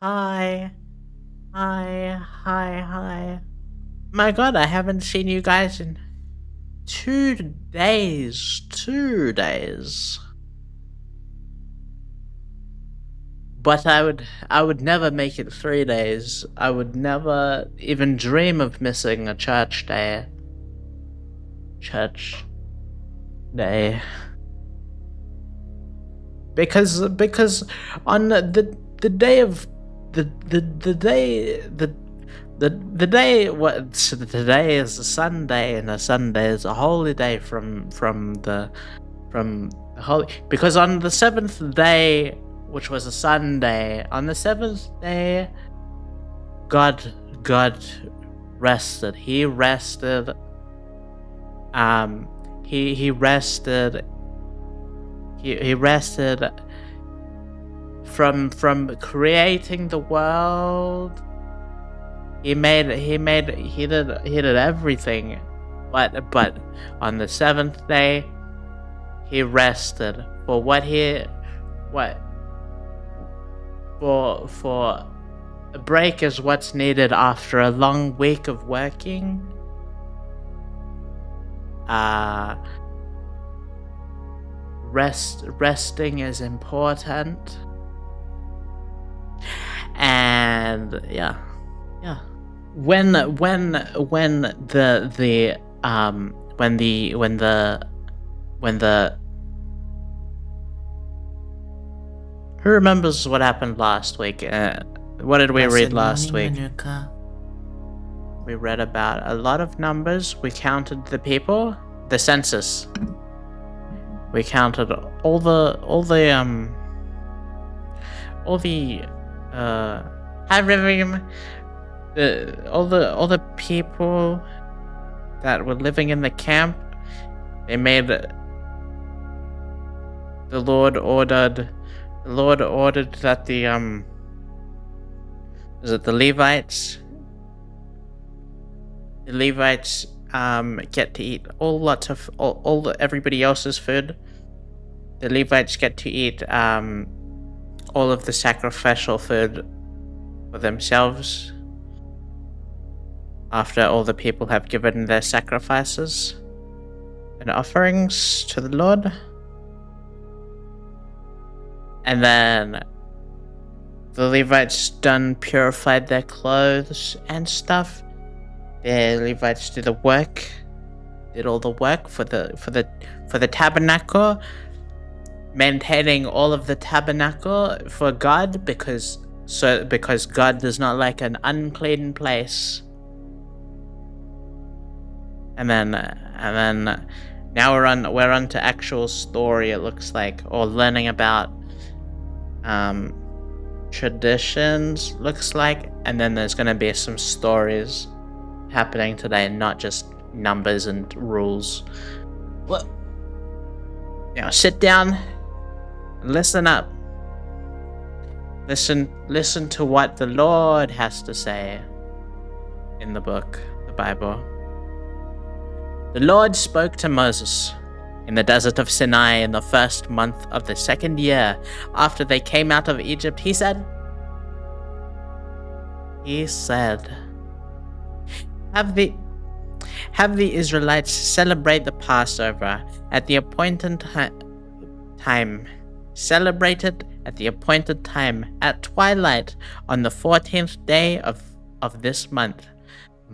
Hi, hi. My God, I haven't seen you guys in 2 days. 2 days. But I would never make it 3 days. I would never even dream of missing a church day. Church day. Because on the day of the day the day what today is a Sunday, and a Sunday is a holy day from the holy, because on the seventh day, which was a Sunday, on the seventh day, God rested. He rested. He rested. He rested from creating the world. He did everything, but on the seventh day he rested for what for a break is what's needed after a long week of working. Resting is important, and yeah. When the who remembers what happened last week? What did we read last week? We read about a lot of numbers. We counted the people, the census. We counted all the people that were living in the camp. They made the Lord ordered that the Levites get to eat everybody else's food. The Levites get to eat all of the sacrificial food for themselves after all the people have given their sacrifices and offerings to the Lord. And then the Levites purified their clothes and stuff. The Levites did all the work for the tabernacle, maintaining all of the tabernacle for God, because God does not like an unclean place. And then now we're on to actual story, it looks like, or learning about traditions, looks like, and then there's going to be some stories happening today, not just numbers and rules. Well, now sit down, listen up, listen to what the Lord has to say in the book, the Bible. The Lord spoke to Moses in the desert of Sinai in the first month of the second year after they came out of Egypt. He said, have the Israelites celebrate the Passover at the appointed time. Celebrate it at the appointed time at twilight on the 14th day of this month.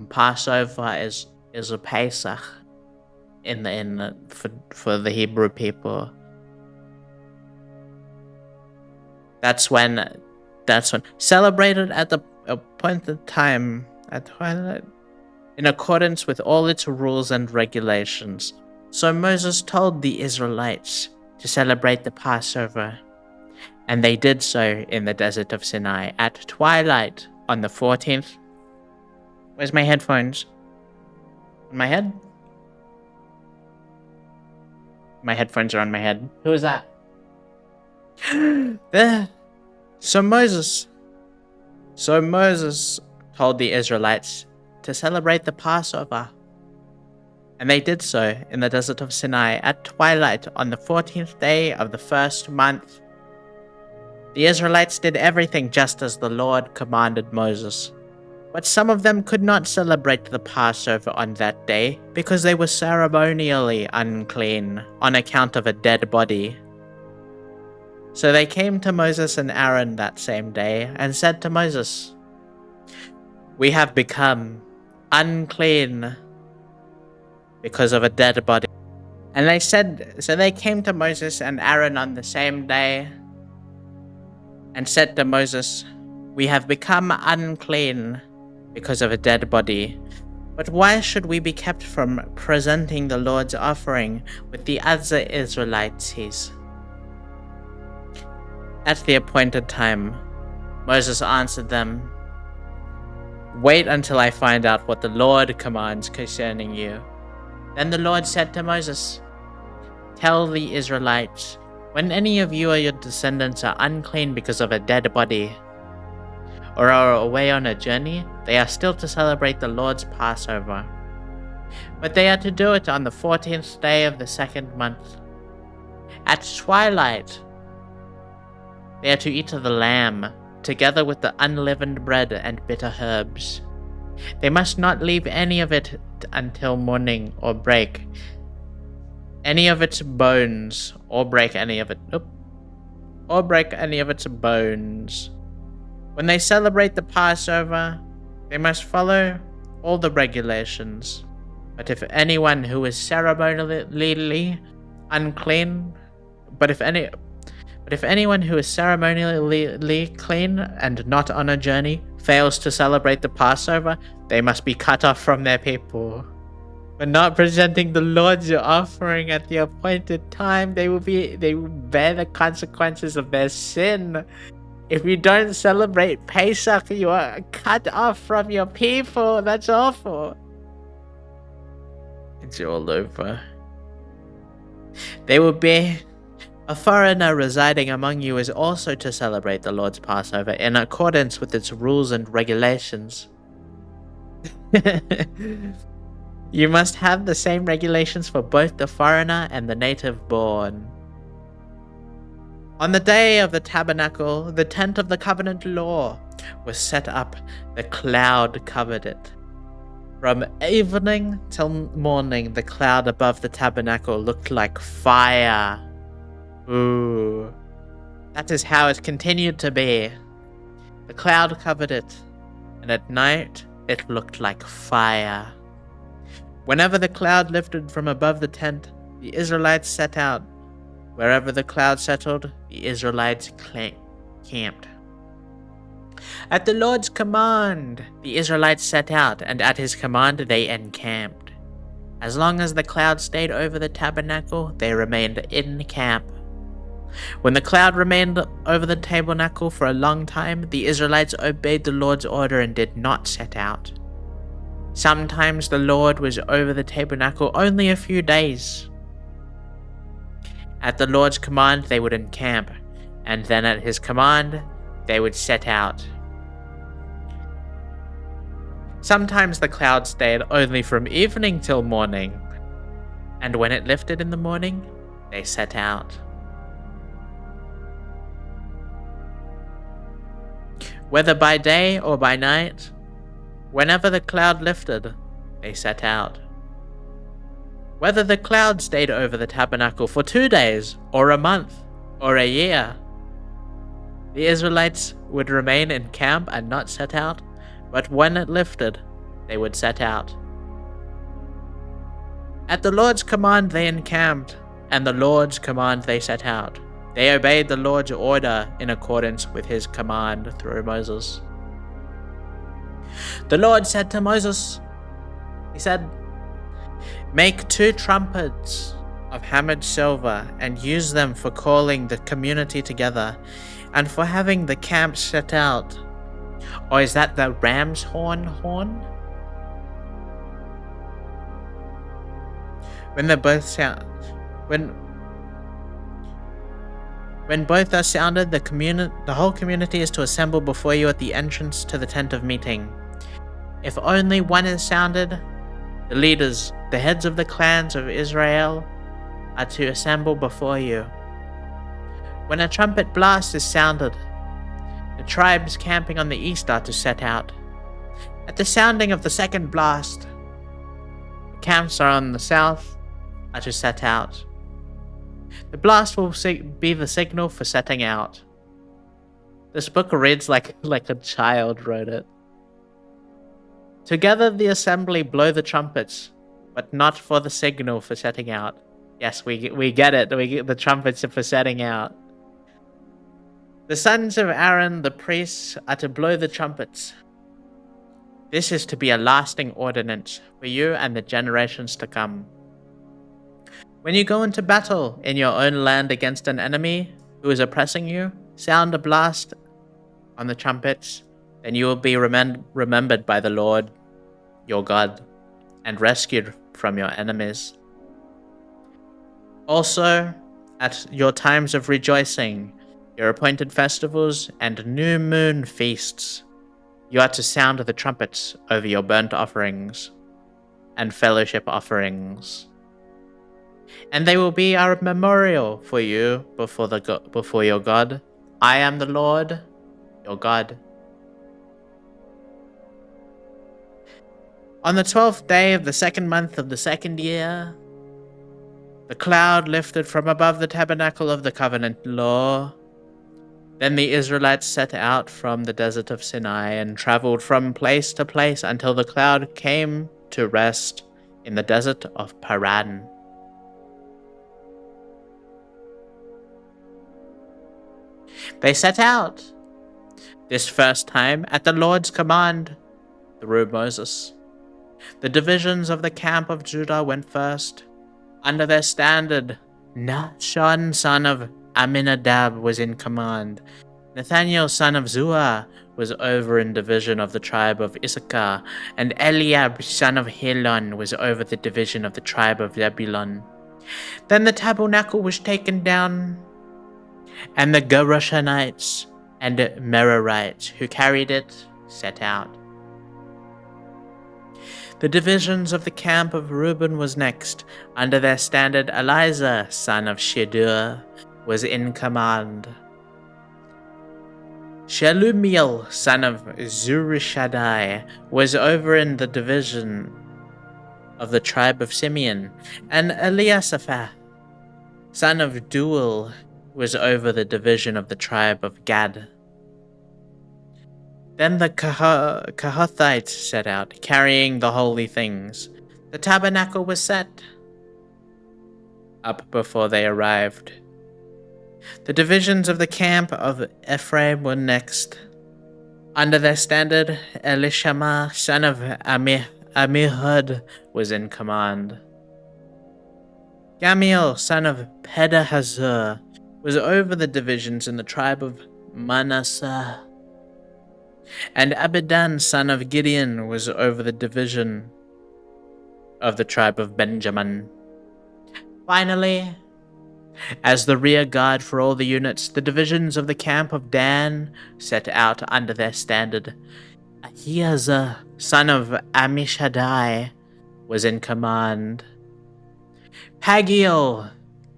Passover is a Pesach for the Hebrew people. That's when celebrated at the appointed time at twilight, in accordance with all its rules and regulations. So Moses told the Israelites to celebrate the Passover, and they did so in the desert of Sinai at twilight on the 14th. Where's my headphones? On my head? My headphones are on my head. Who is that? There. So Moses told the Israelites to celebrate the Passover, and they did so in the desert of Sinai at twilight on the 14th day of the first month. The Israelites did everything just as the Lord commanded Moses. But some of them could not celebrate the Passover on that day because they were ceremonially unclean on account of a dead body. So they came to Moses and Aaron that same day and said to Moses, "We have become unclean because of a dead body." And they came to Moses and Aaron on the same day and said to Moses, "We have become unclean because of a dead body. But why should we be kept from presenting the Lord's offering with the other Israelites?" At the appointed time, Moses answered them, "Wait until I find out what the Lord commands concerning you." Then the Lord said to Moses, "Tell the Israelites, when any of you or your descendants are unclean because of a dead body, or are away on a journey, they are still to celebrate the Lord's Passover. But they are to do it on the 14th day of the second month. At twilight, they are to eat of the lamb, together with the unleavened bread and bitter herbs. They must not leave any of it until morning, or break any of its bones, or break any of its bones. When they celebrate the Passover, they must follow all the regulations. But if anyone who is ceremonially unclean, but if anyone who is ceremonially clean and not on a journey fails to celebrate the Passover, they must be cut off from their people. For not presenting the Lord's offering at the appointed time, they will bear the consequences of their sin. If you don't celebrate Pesach, you are cut off from your people. That's awful. It's all over. They will be a foreigner residing among you is also to celebrate the Lord's Passover in accordance with its rules and regulations. You must have the same regulations for both the foreigner and the native born. On the day of the tabernacle, the tent of the covenant law was set up. The cloud covered it. From evening till morning, the cloud above the tabernacle looked like fire. Ooh. That is how it continued to be. The cloud covered it, and at night it looked like fire. Whenever the cloud lifted from above the tent, the Israelites set out. Wherever the cloud settled, the Israelites camped. At the Lord's command, the Israelites set out, and at his command they encamped. As long as the cloud stayed over the tabernacle, they remained in camp. When the cloud remained over the tabernacle for a long time, the Israelites obeyed the Lord's order and did not set out. Sometimes the Lord was over the tabernacle only a few days. At the Lord's command, they would encamp, and then at his command, they would set out. Sometimes the cloud stayed only from evening till morning, and when it lifted in the morning, they set out. Whether by day or by night, whenever the cloud lifted, they set out. Whether the cloud stayed over the tabernacle for 2 days, or a month, or a year, the Israelites would remain in camp and not set out, but when it lifted, they would set out. At the Lord's command they encamped, and the Lord's command they set out. They obeyed the Lord's order in accordance with his command through Moses. The Lord said to Moses, he said, "Make 2 trumpets of hammered silver and use them for calling the community together and for having the camp set out." Or is that the ram's horn? When they both sound, when both are sounded, the whole community is to assemble before you at the entrance to the tent of meeting. If only one is sounded, the leaders, the heads of the clans of Israel, are to assemble before you. When a trumpet blast is sounded, the tribes camping on the east are to set out. At the sounding of the second blast, the camps are on the south are to set out. The blast will be the signal for setting out. This book reads like a child wrote it. Together the assembly blow the trumpets, but not for the signal for setting out. Yes, we get it. We get the trumpets for setting out. The sons of Aaron, the priests, are to blow the trumpets. This is to be a lasting ordinance for you and the generations to come. When you go into battle in your own land against an enemy who is oppressing you, sound a blast on the trumpets, then you will be remembered by the Lord, your God, and rescued from your enemies. Also, at your times of rejoicing, your appointed festivals, and new moon feasts, you are to sound the trumpets over your burnt offerings and fellowship offerings. And they will be a memorial for you before your God. I am the Lord, your God. On the 12th day of the second month of the second year, the cloud lifted from above the tabernacle of the covenant law. Then the Israelites set out from the desert of Sinai and traveled from place to place until the cloud came to rest in the desert of Paran. They set out, this first time at the Lord's command, through Moses. The divisions of the camp of Judah went first. Under their standard, Nahshon, son of Aminadab, was in command. Nathaniel, son of Zuah, was over in division of the tribe of Issachar, and Eliab, son of Helon, was over the division of the tribe of Zebulun. Then the tabernacle was taken down, and the Gershonites and Merarites who carried it set out. The divisions of the camp of Reuben was next. Under their standard, Eleazar, son of Shedur, was in command. Shelumiel, son of Zurishaddai, was over in the division of the tribe of Simeon, and Eliasaphat, son of Duel, was over the division of the tribe of Gad. Then the Kohathites set out, carrying the holy things. The tabernacle was set up before they arrived. The divisions of the camp of Ephraim were next. Under their standard, Elishama, son of Amihud, was in command. Gamiel, son of Pedahazur, was over the divisions in the tribe of Manasseh. And Abidan, son of Gideon, was over the division of the tribe of Benjamin. Finally, as the rear guard for all the units, the divisions of the camp of Dan set out under their standard. Ahiezer, son of Ammishaddai, was in command. Pagiel,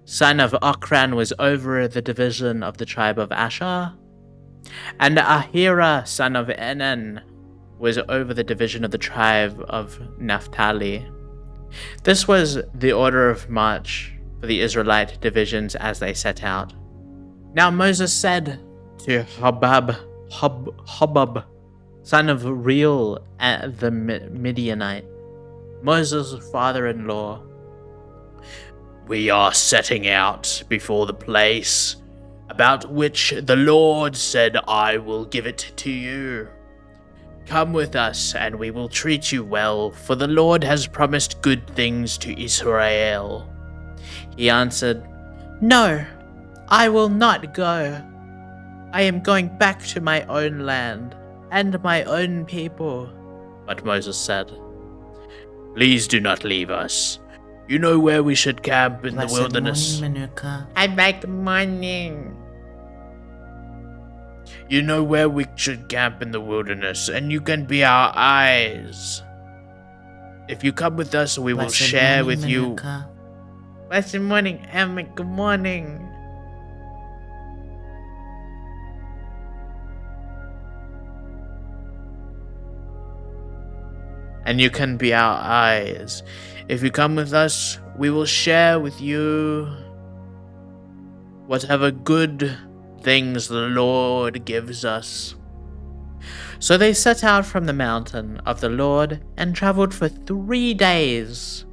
son of Ochran, was over the division of the tribe of Asher. And Ahira, son of Enan, was over the division of the tribe of Naphtali. This was the order of march for the Israelite divisions as they set out. Now Moses said to Hobab, son of Reuel the Midianite, Moses' father-in-law, "We are setting out before the place about which the Lord said, I will give it to you. Come with us, and we will treat you well, for the Lord has promised good things to Israel." He answered, "No, I will not go. I am going back to my own land and my own people." But Moses said, "Please do not leave us. You know where we should camp in the wilderness." Good morning. "You know where we should camp in the wilderness, and you can be our eyes. If you come with us, we will share with you." Blessed morning, Emma. Good morning. and you can be our eyes. If you come with us, we will share with you whatever good things the Lord gives us." So they set out from the mountain of the Lord and traveled for 3 days.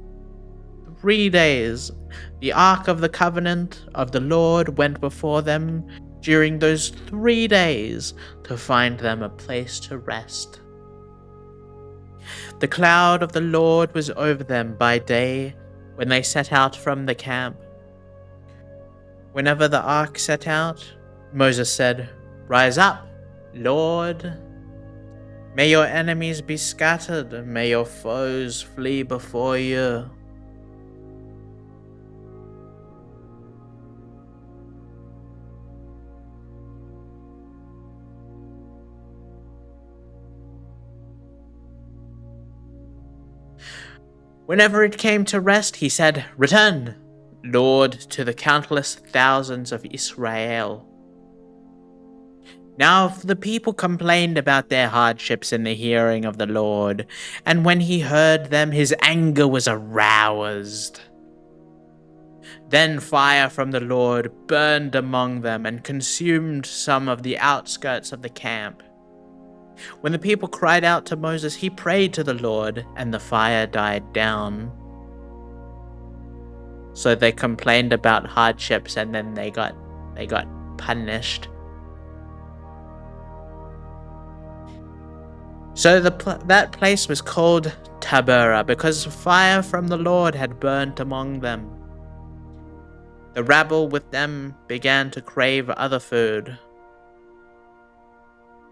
3 days. The ark of the covenant of the Lord went before them during those 3 days to find them a place to rest. The cloud of the Lord was over them by day when they set out from the camp. Whenever the ark set out, Moses said, "Rise up, Lord. May your enemies be scattered, may your foes flee before you." Whenever it came to rest, he said, "Return, Lord, to the countless thousands of Israel." Now the people complained about their hardships in the hearing of the Lord, and when he heard them, his anger was aroused. Then fire from the Lord burned among them and consumed some of the outskirts of the camp. When the people cried out to Moses, he prayed to the Lord, and the fire died down. So they complained about hardships, and then they got punished. So that place was called Taberah, because fire from the Lord had burnt among them. The rabble with them began to crave other food.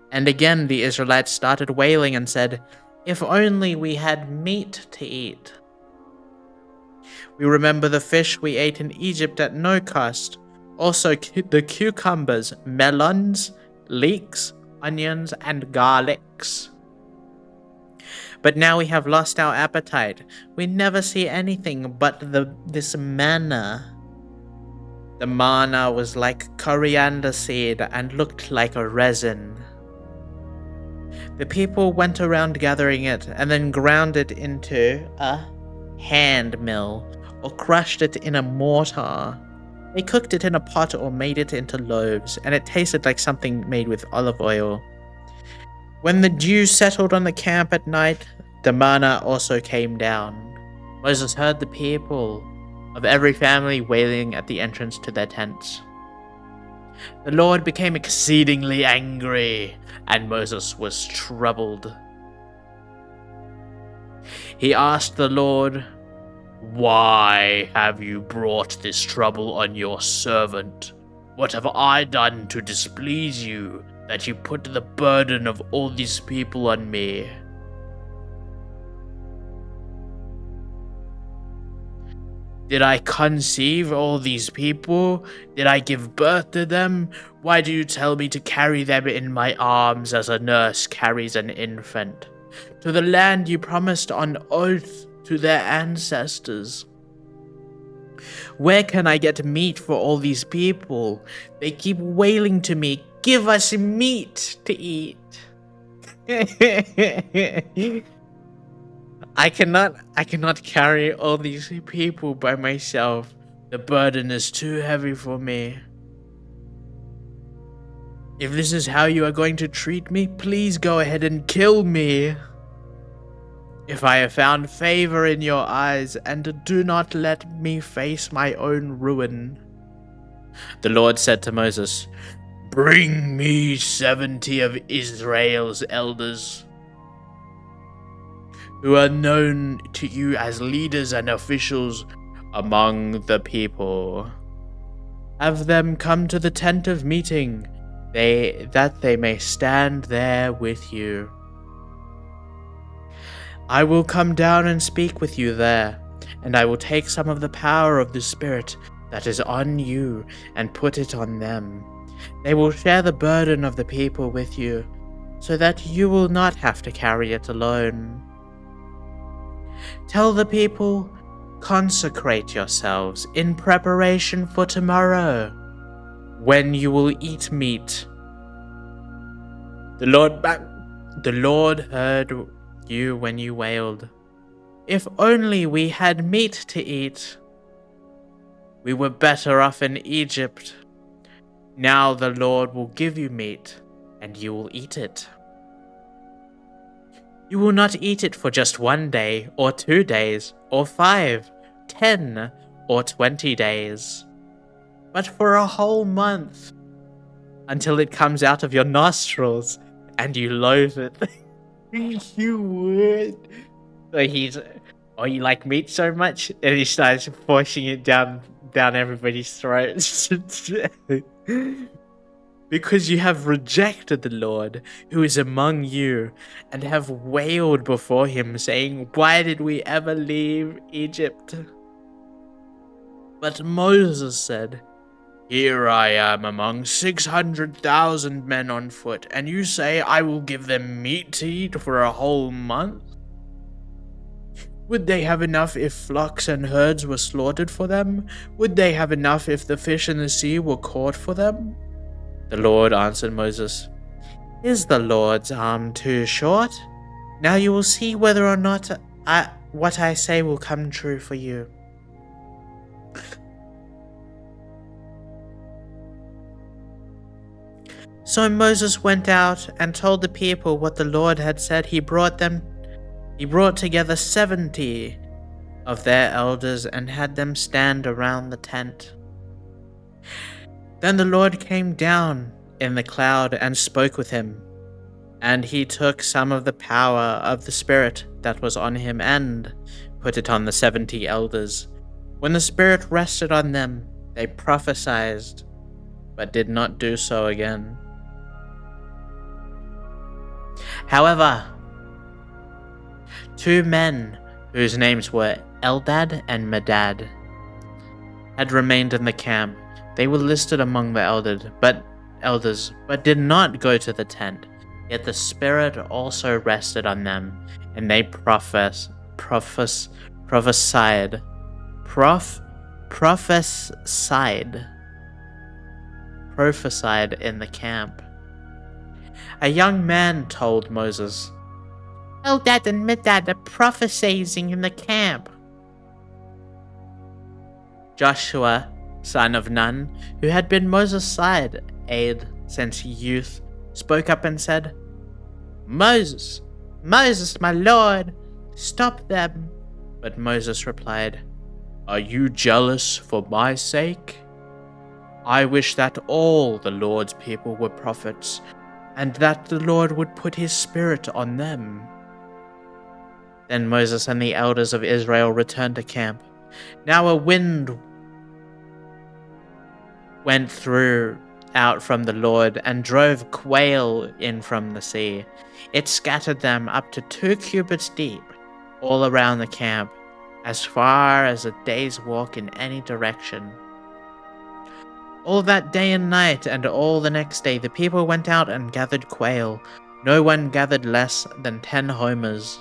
And again the Israelites started wailing and said, "If only we had meat to eat. We remember the fish we ate in Egypt at no cost, also the cucumbers, melons, leeks, onions, and garlics. But now we have lost our appetite. We never see anything but this manna." The manna was like coriander seed and looked like a resin. The people went around gathering it and then ground it into a hand mill or crushed it in a mortar. They cooked it in a pot or made it into loaves, and it tasted like something made with olive oil. When the dew settled on the camp at night, the manna also came down. Moses heard the people of every family wailing at the entrance to their tents. The Lord became exceedingly angry, and Moses was troubled. He asked the Lord, "Why have you brought this trouble on your servant? What have I done to displease you, that you put the burden of all these people on me?" "Did I conceive all these people? Did I give birth to them? Why do you tell me to carry them in my arms as a nurse carries an infant? To the land you promised on oath to their ancestors. Where can I get meat for all these people? They keep wailing to me, 'Give us meat to eat.'" I cannot carry all these people by myself. The burden is too heavy for me. If this is how you are going to treat me, please go ahead and kill me. If I have found favor in your eyes, and do not let me face my own ruin." The Lord said to Moses, "Bring me 70 of Israel's elders, who are known to you as leaders and officials among the people. Have them come to the tent of meeting, that they may stand there with you. I will come down and speak with you there, and I will take some of the power of the Spirit that is on you and put it on them. They will share the burden of the people with you, so that you will not have to carry it alone. Tell the people, consecrate yourselves in preparation for tomorrow, when you will eat meat." The Lord heard you when you wailed. If only we had meat to eat. We were better off in Egypt. Now the Lord will give you meat, and you will eat it. You will not eat it for just 1 day, or 2 days, or 5, 10, or 20 days, but for a whole month, until it comes out of your nostrils, and you loathe it. You would. So he's, oh, you like meat so much? And he starts forcing it down everybody's throats. Because you have rejected the Lord, who is among you, and have wailed before him, saying, why did we ever leave Egypt? But Moses said, here I am among 600,000 men on foot, and you say I will give them meat to eat for a whole month? Would they have enough if flocks and herds were slaughtered for them? Would they have enough if the fish in the sea were caught for them? The Lord answered Moses, is the Lord's arm too short? Now you will see whether or not what I say will come true for you. So Moses went out and told the people what the Lord had said. He brought together 70 of their elders and had them stand around the tent. Then the Lord came down in the cloud and spoke with him, and he took some of the power of the Spirit that was on him and put it on the 70 elders. When the Spirit rested on them, they prophesied, but did not do so again. However, 2 men whose names were Eldad and Medad had remained in the camp. They were listed among the elders, but did not go to the tent. Yet the Spirit also rested on them, and they prophesied in the camp. A young man told Moses, Eldad and Medad are prophesying in the camp. Joshua, son of Nun, who had been Moses' side aide since youth, spoke up and said, Moses, my lord, stop them. But Moses replied, are you jealous for my sake? I wish that all the Lord's people were prophets, and that the Lord would put his Spirit on them. Then Moses and the elders of Israel returned to camp. Now a wind went out from the Lord and drove quail in from the sea. It scattered them up to 2 cubits deep, all around the camp, as far as a day's walk in any direction. All that day and night and all the next day the people went out and gathered quail. No one gathered less than 10 homers.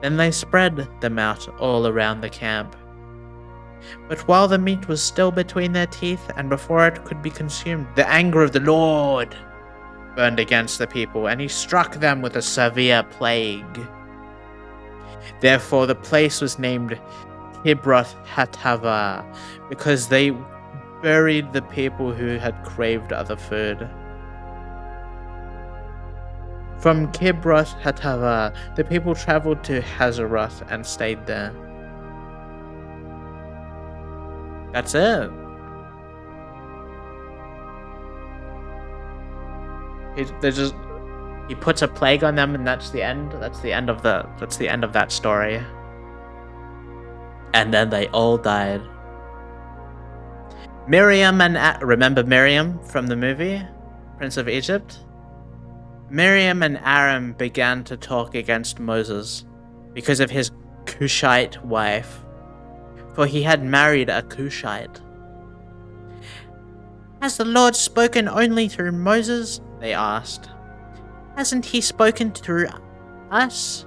Then they spread them out all around the camp. But while the meat was still between their teeth and before it could be consumed, the anger of the Lord burned against the people, and he struck them with a severe plague. Therefore the place was named Kibroth Hattaavah, because they buried the people who had craved other food. From Kibroth Hattaavah, the people traveled to Hazeroth and stayed there. That's it. He puts a plague on them, and that's the end. That's the end of that story. And then they all died. Miriam and remember Miriam from the movie Prince of Egypt? Miriam and Aaron began to talk against Moses because of his Cushite wife, for he had married a Cushite. Has the Lord spoken only through Moses? They asked. Hasn't he spoken through us?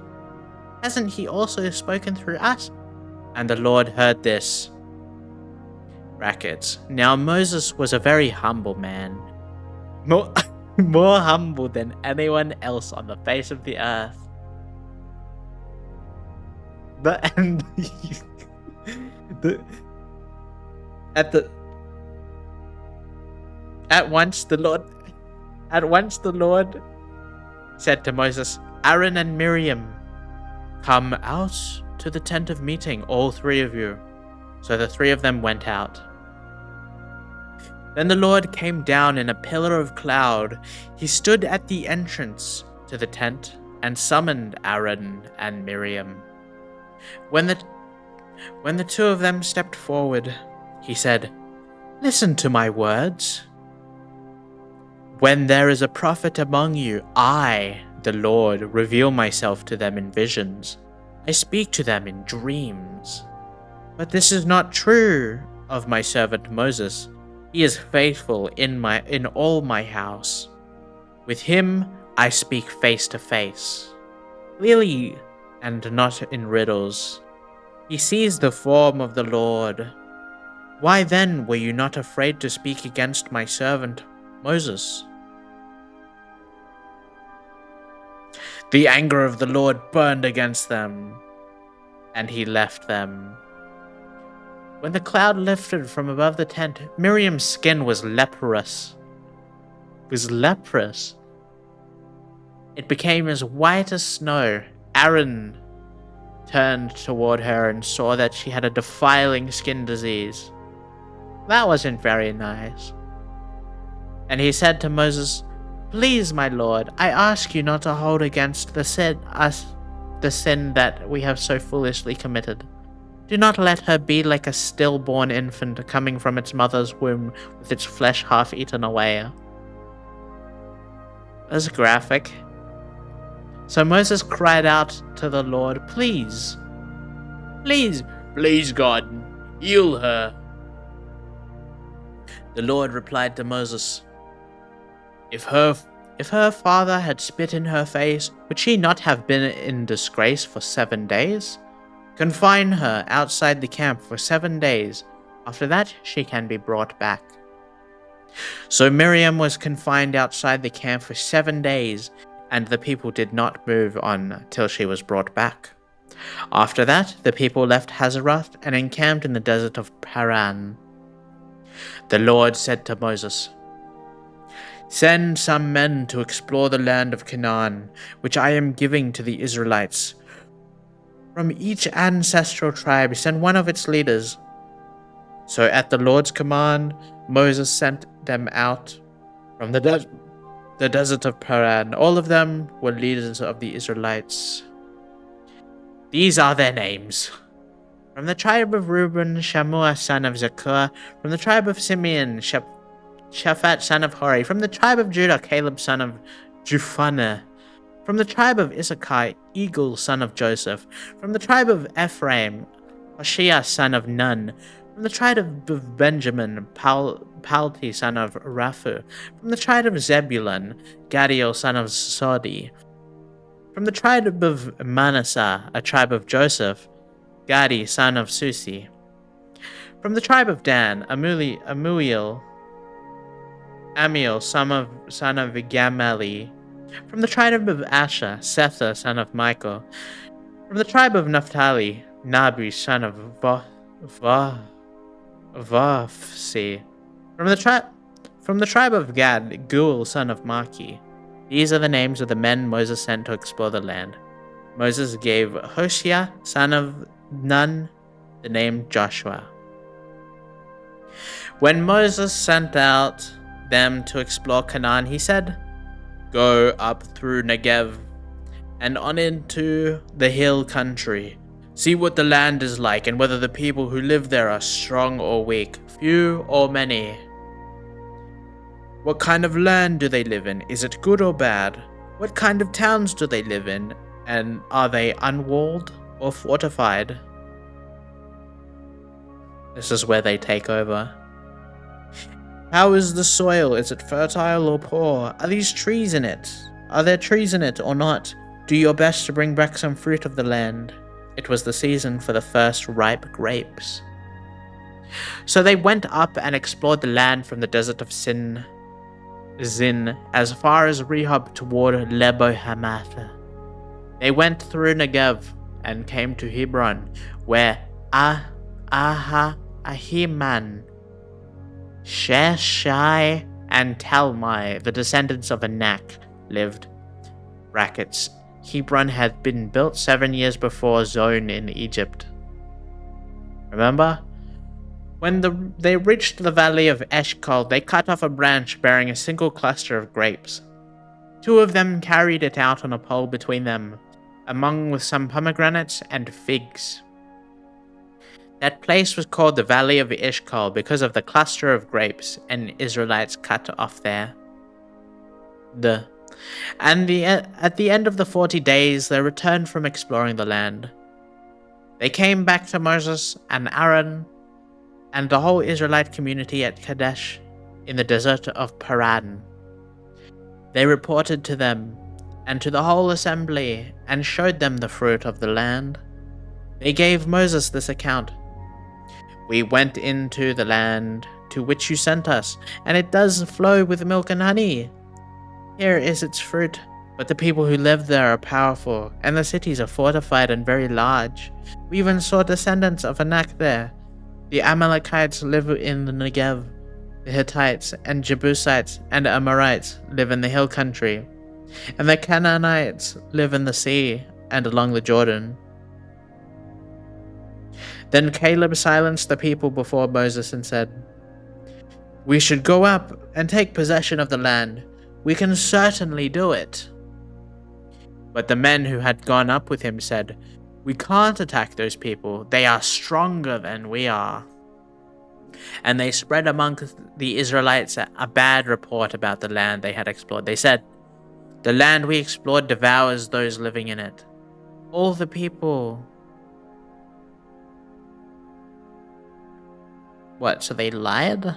Hasn't he also spoken through us? And the Lord heard this. Brackets. Now Moses was a very humble man, more humble than anyone else on the face of the earth. and the, at the at once the Lord said to Moses, Aaron and Miriam, come out to the tent of meeting, all three of you. So the three of them went out. Then the Lord came down in a pillar of cloud. He stood at the entrance to the tent and summoned Aaron and Miriam. When the two of them stepped forward, he said, listen to my words. When there is a prophet among you, I, the Lord, reveal myself to them in visions. I speak to them in dreams. But this is not true of my servant Moses. He is faithful in all my house. With him I speak face to face, clearly and not in riddles. He sees the form of the Lord. Why then were you not afraid to speak against my servant Moses? The anger of the Lord burned against them, and he left them. When the cloud lifted from above the tent, Miriam's skin was leprous. It became as white as snow. Aaron turned toward her and saw that she had a defiling skin disease. That wasn't very nice. And he said to Moses, please, my Lord, I ask you not to hold against the sin that we have so foolishly committed. Do not let her be like a stillborn infant coming from its mother's womb with its flesh half eaten away. That's graphic. So Moses cried out to the Lord, please, God, heal her. The Lord replied to Moses, If her father had spit in her face, would she not have been in disgrace for 7 days? Confine her outside the camp for 7 days. After that, she can be brought back. So Miriam was confined outside the camp for 7 days, and the people did not move on till she was brought back. After that, the people left Hazeroth and encamped in the desert of Paran. The Lord said to Moses, send some men to explore the land of Canaan, which I am giving to the Israelites. From each ancestral tribe, send one of its leaders. So at the Lord's command, Moses sent them out from the desert of Paran. All of them were leaders of the Israelites. These are their names. From the tribe of Reuben, Shammua son of Zakur. From the tribe of Simeon, Shaphat son of Hori. From the tribe of Judah, Caleb son of Jephunneh. From the tribe of Issachar, Eagle son of Joseph. From the tribe of Ephraim, Hoshea son of Nun. From the tribe of Benjamin, Palti son of Raphu. From the tribe of Zebulun, Gadiel son of Sodi. From the tribe of Manasseh, a tribe of Joseph, Gadi son of Susi. From the tribe of Dan, Amiel son of Gamali. From the tribe of Asher, Sether son of Michael. From the tribe of Naphtali, Nabi son of Vafsi. From the tribe of Gad, Guel son of Maki. These are the names of the men Moses sent to explore the land. Moses gave Hoshea son of Nun the name Joshua. When Moses sent out them to explore Canaan, he said, go up through Negev and on into the hill country. See what the land is like and whether the people who live there are strong or weak, few or many. What kind of land do they live in? Is it good or bad? What kind of towns do they live in? And are they unwalled or fortified? This is where they take over. How is the soil? Is it fertile or poor? Are these trees in it? Are there trees in it or not? Do your best to bring back some fruit of the land. It was the season for the first ripe grapes. So they went up and explored the land from the desert of Zin as far as Rehob toward Lebo Hamath. They went through Negev and came to Hebron, where Ahiman, Sheshai, and Talmai, the descendants of Anak, lived. Brackets. Hebron had been built 7 years before Zone in Egypt. Remember? When they reached the valley of Eshcol, they cut off a branch bearing a single cluster of grapes. 2 of them carried it out on a pole between them, among with some pomegranates and figs. That place was called the Valley of Eshcol because of the cluster of grapes and Israelites cut off there. At the end of the 40 days, they returned from exploring the land. They came back to Moses and Aaron and the whole Israelite community at Kadesh in the desert of Paran. They reported to them and to the whole assembly and showed them the fruit of the land. They gave Moses this account. We went into the land to which you sent us, and it does flow with milk and honey. Here is its fruit, but the people who live there are powerful, and the cities are fortified and very large. We even saw descendants of Anak there. The Amalekites live in the Negev. The Hittites and Jebusites and Amorites live in the hill country, and the Canaanites live in the sea and along the Jordan. Then Caleb silenced the people before Moses and said, We should go up and take possession of the land. We can certainly do it. But the men who had gone up with him said, We can't attack those people. They are stronger than we are. And they spread among the Israelites a bad report about the land they had explored. They said, The land we explored devours those living in it. All the people... What, so they lied?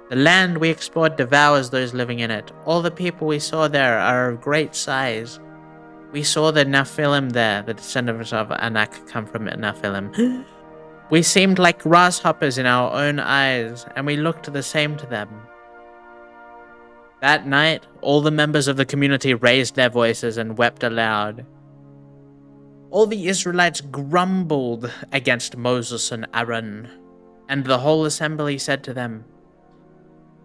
The land we explored devours those living in it. All the people we saw there are of great size. We saw the Nephilim there, the descendants of Anak come from Nephilim. We seemed like grasshoppers in our own eyes, and we looked the same to them. That night, all the members of the community raised their voices and wept aloud. All the Israelites grumbled against Moses and Aaron, and the whole assembly said to them,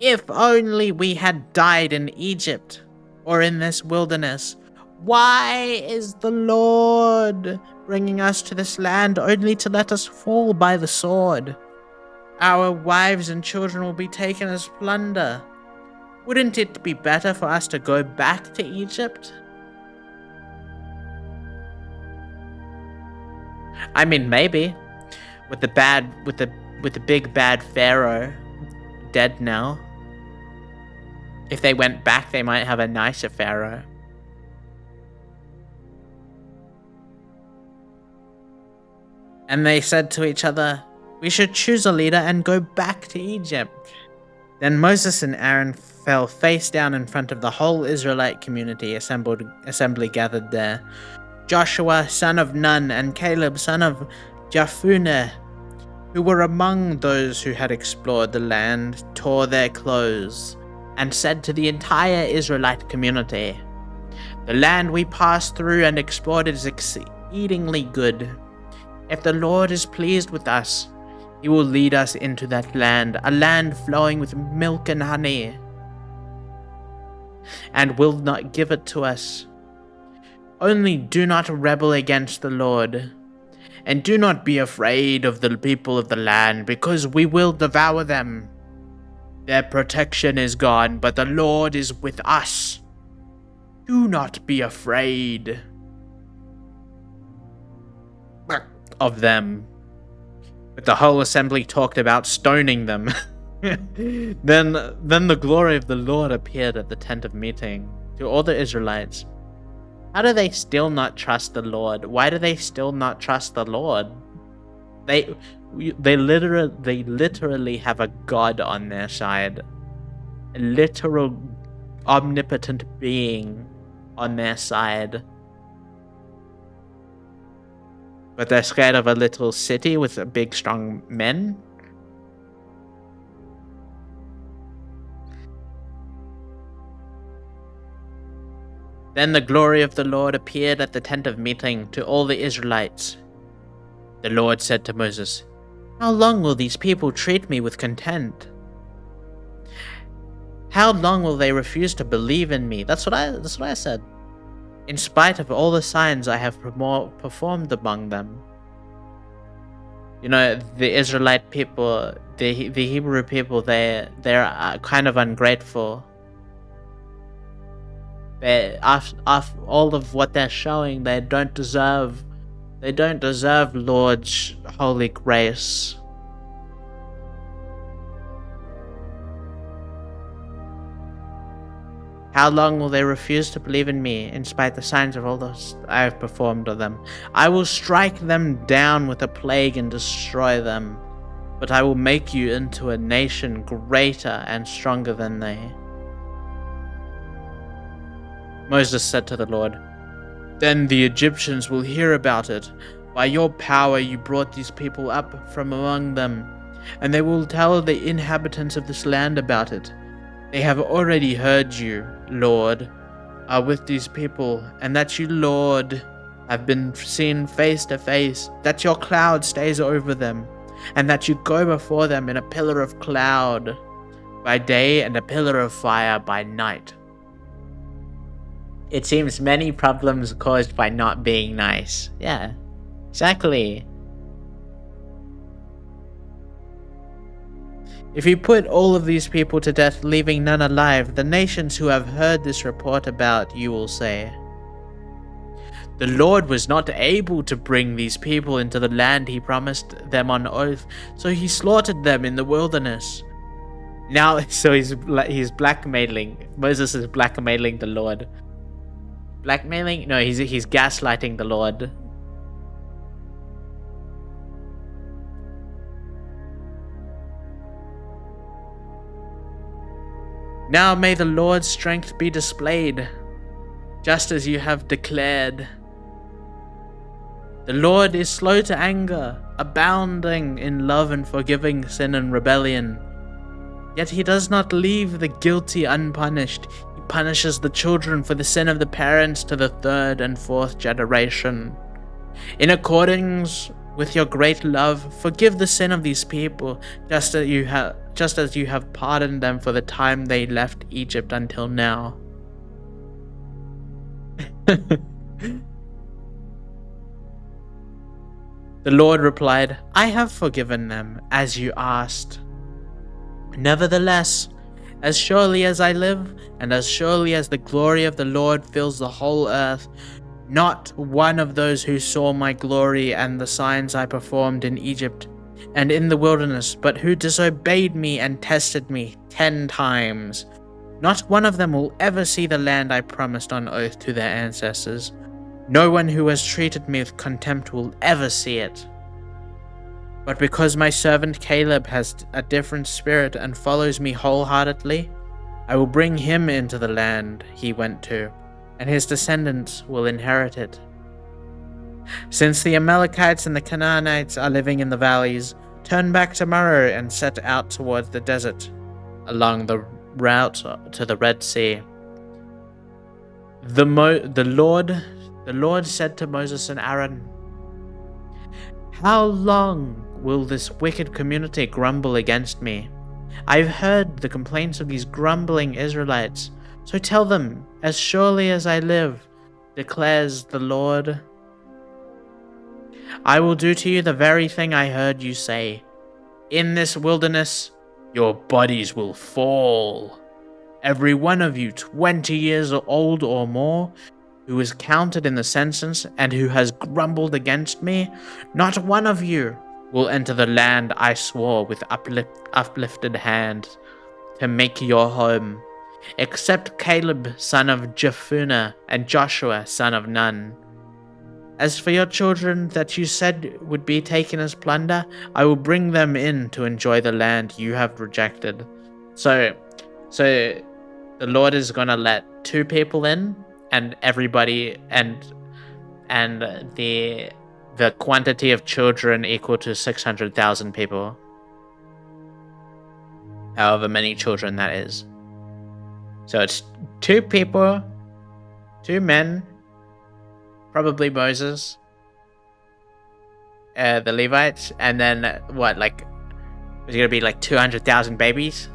If only we had died in Egypt, or in this wilderness. Why is the Lord bringing us to this land only to let us fall by the sword? Our wives and children will be taken as plunder. Wouldn't it be better for us to go back to Egypt? I mean, maybe. With the big bad Pharaoh dead now. If they went back, they might have a nicer Pharaoh. And they said to each other, We should choose a leader and go back to Egypt. Then Moses and Aaron fell face down in front of the whole Israelite community assembly gathered there. Joshua, son of Nun, and Caleb, son of Jephunneh, who were among those who had explored the land, tore their clothes and said to the entire Israelite community, The land we passed through and explored is exceedingly good. If the Lord is pleased with us, He will lead us into that land, a land flowing with milk and honey, and will not give it to us. Only do not rebel against the Lord, and do not be afraid of the people of the land, because we will devour them. Their protection is gone, but the Lord is with us. Do not be afraid of them. But the whole assembly talked about stoning them. Then the glory of the Lord appeared at the tent of meeting to all the Israelites. How do they still not trust the Lord? Why do they still not trust the Lord? They literally have a God on their side. A literal omnipotent being on their side. But they're scared of a little city with big, strong men? Then the glory of the Lord appeared at the tent of meeting to all the Israelites. The Lord said to Moses, "How long will these people treat me with contempt? How long will they refuse to believe in me?" That's what I said. "In spite of all the signs I have performed among them." You know, the Israelite people, the Hebrew people, they're kind of ungrateful. After all of what they're showing, they don't deserve Lord's holy grace. How long will they refuse to believe in me, in spite of the signs of all those I have performed of them? I will strike them down with a plague and destroy them, but I will make you into a nation greater and stronger than they. Moses said to the Lord, "Then the Egyptians will hear about it. By your power you brought these people up from among them, and they will tell the inhabitants of this land about it. They have already heard you, Lord, are with these people, and that you, Lord, have been seen face to face, that your cloud stays over them, and that you go before them in a pillar of cloud by day and a pillar of fire by night." It seems many problems caused by not being nice. Yeah, exactly. If you put all of these people to death, leaving none alive, the nations who have heard this report about you will say, "The Lord was not able to bring these people into the land he promised them on oath, so he slaughtered them in the wilderness." Now, so he's blackmailing. Moses is blackmailing the Lord. Blackmailing? No, he's gaslighting the Lord. Now may the Lord's strength be displayed, just as you have declared. The Lord is slow to anger, abounding in love and forgiving sin and rebellion. Yet he does not leave the guilty unpunished. He punishes the children for the sin of the parents to the third and fourth generation. In accordance with your great love, forgive the sin of these people, just as you have pardoned them for the time they left Egypt until now. The Lord replied, "I have forgiven them, as you asked. Nevertheless, as surely as I live, and as surely as the glory of the Lord fills the whole earth, not one of those who saw my glory and the signs I performed in Egypt and in the wilderness, but who disobeyed me and tested me 10 times, not one of them will ever see the land I promised on oath to their ancestors. No one who has treated me with contempt will ever see it. But because my servant Caleb has a different spirit and follows me wholeheartedly, I will bring him into the land he went to, and his descendants will inherit it. Since the Amalekites and the Canaanites are living in the valleys, turn back tomorrow and set out towards the desert, along the route to the Red Sea." The Lord said to Moses and Aaron, "How long will this wicked community grumble against me? I've heard the complaints of these grumbling Israelites, so tell them, as surely as I live, declares the Lord, I will do to you the very thing I heard you say. In this wilderness, your bodies will fall. Every one of you 20 years old or more, who is counted in the census and who has grumbled against me, not one of you will enter the land I swore with uplifted hand to make your home, except Caleb son of Jephunneh and Joshua son of Nun. As for your children that you said would be taken as plunder, I will bring them in to enjoy the land you have rejected." So the Lord is gonna let 2 people in, and everybody and the quantity of children equal to 600,000 people. However many children that is. So it's 2 people 2 men, probably Moses, the Levites, and then what? Like, was it gonna be like 200,000 babies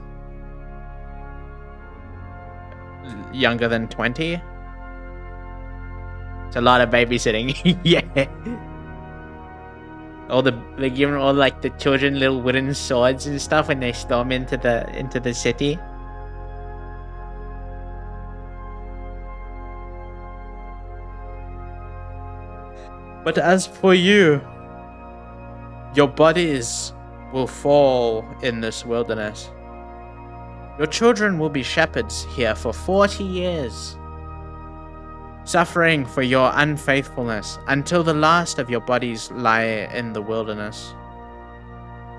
younger than 20? It's a lot of babysitting. Yeah. They give all like the children little wooden swords and stuff when they storm into the city. But as for you, your bodies will fall in this wilderness. Your children will be shepherds here for 40 years, suffering for your unfaithfulness until the last of your bodies lie in the wilderness.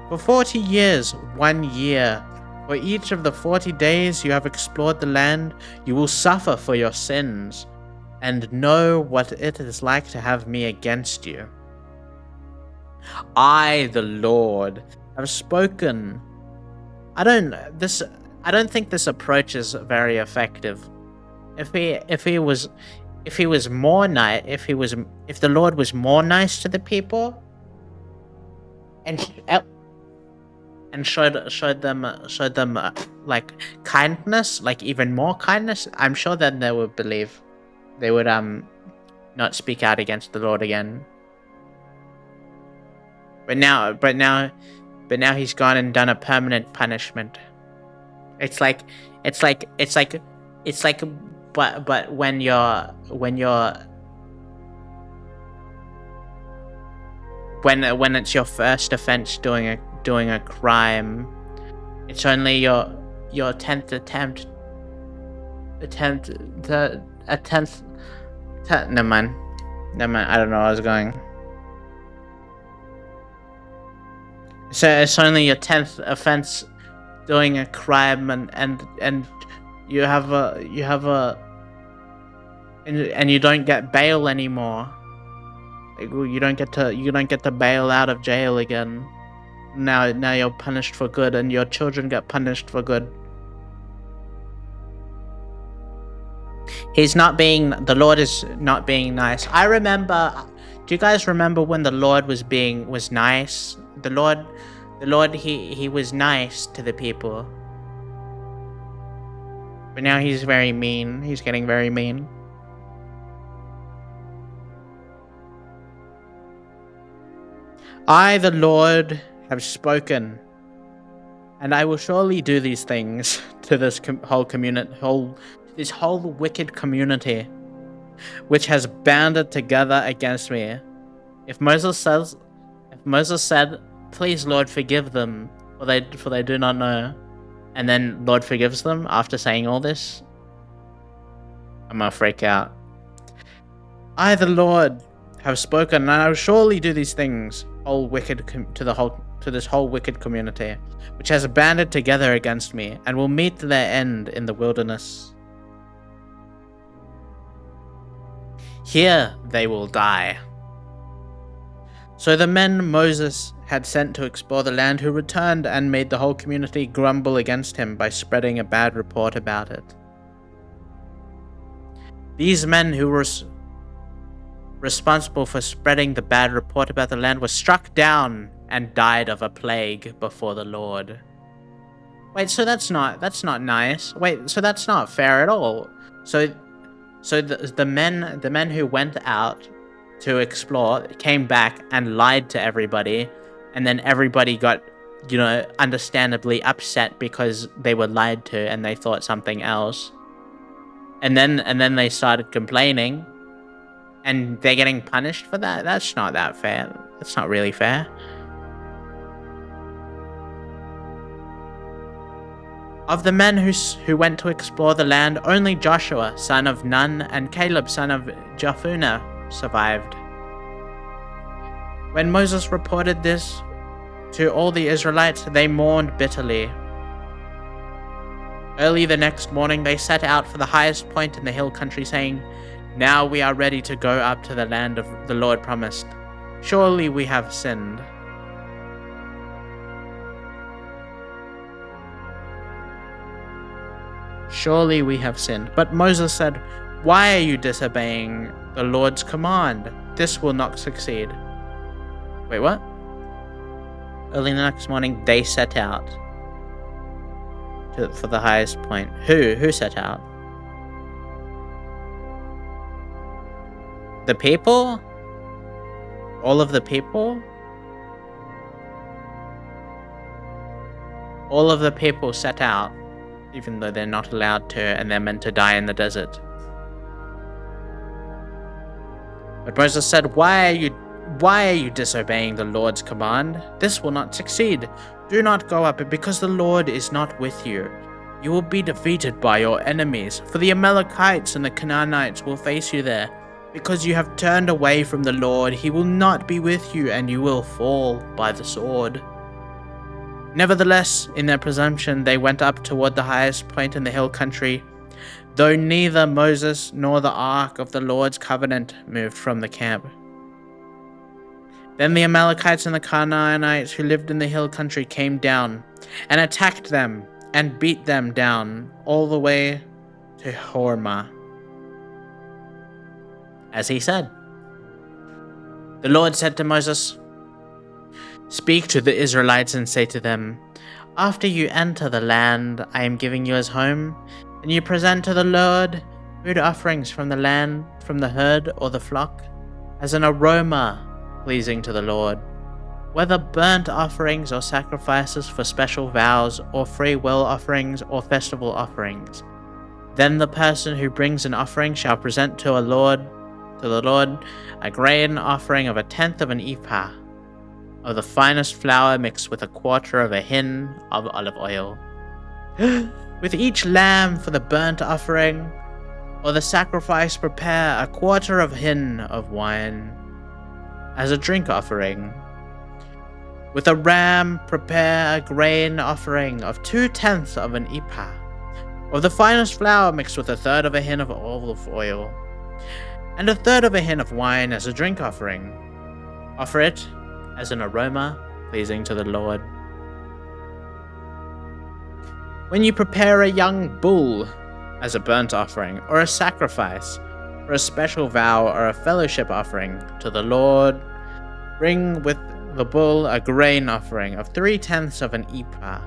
For 40 years, 1 year, for each of the 40 days you have explored the land, you will suffer for your sins and know what it is like to have me against you. I, the Lord, have spoken. I don't think this approach is very effective. If the Lord was more nice to the people and showed them like kindness, like even more kindness, I'm sure then they would believe. They would not speak out against the Lord again. But now he's gone and done a permanent punishment. It's like but when it's your first offense doing a crime, it's only your 10th attempt. Never mind. I don't know where I was going. So it's only your 10th offense doing a crime, and you don't get bail anymore. Like, you don't get to bail out of jail again. Now you're punished for good, and your children get punished for good. The Lord is not being nice. I remember. Do you guys remember when the Lord was nice? The Lord, he was nice to the people. But now he's very mean. He's getting very mean. I, the Lord, have spoken, and I will surely do these things to this whole wicked community, which has banded together against me. If Moses said, "Please, Lord, forgive them, for they do not know," and then Lord forgives them after saying all this, I'm gonna freak out. I, the Lord, have spoken, and I will surely do these things to this whole wicked community, which has banded together against me, and will meet their end in the wilderness. Here they will die. So the men Moses had sent to explore the land, who returned and made the whole community grumble against him by spreading a bad report about it. These men who were responsible for spreading the bad report about the land were struck down and died of a plague before the Lord. Wait, so that's not nice. Wait, so that's not fair at all. So the men who went out to explore came back and lied to everybody, and then everybody got, understandably upset because they were lied to and they thought something else. And then they started complaining, and they're getting punished for that. That's not that fair. That's not really fair. Of the men who went to explore the land, only Joshua, son of Nun, and Caleb, son of Jephunneh, survived. When Moses reported this to all the Israelites, they mourned bitterly. Early the next morning, they set out for the highest point in the hill country, saying, "Now we are ready to go up to the land of the Lord promised. Surely we have sinned." Surely we have sinned. But Moses said, Why are you disobeying the Lord's command? This will not succeed. Wait, what? Early the next morning, they set out for the highest point. Who set out? The people? All of the people? All of the people set out, even though they're not allowed to, and they're meant to die in the desert. But Moses said, Why are you disobeying the Lord's command? This will not succeed. Do not go up, because the Lord is not with you. You will be defeated by your enemies, for the Amalekites and the Canaanites will face you there. Because you have turned away from the Lord, he will not be with you, and you will fall by the sword. Nevertheless, in their presumption, they went up toward the highest point in the hill country, though neither Moses nor the ark of the Lord's covenant moved from the camp. Then the Amalekites and the Canaanites who lived in the hill country came down and attacked them and beat them down all the way to Hormah, as he said. The Lord said to Moses, Speak to the Israelites and say to them, After you enter the land I am giving you as home, and you present to the Lord food offerings from the land, from the herd or the flock, as an aroma pleasing to the Lord, whether burnt offerings or sacrifices for special vows, or free will offerings or festival offerings. Then the person who brings an offering shall present to the Lord a grain offering of 1/10 of an ephah of the finest flour mixed with 1/4 of a hin of olive oil. With each lamb for the burnt offering or the sacrifice prepare 1/4 of hin of wine as a drink offering. With a ram prepare a grain offering of 2/10 of an ephah of the finest flour mixed with 1/3 of a hin of olive oil, and 1/3 of a hin of wine as a drink offering. Offer it as an aroma pleasing to the Lord. When you prepare a young bull as a burnt offering, or a sacrifice, or a special vow, or a fellowship offering to the Lord, bring with the bull a grain offering of 3/10 of an ephah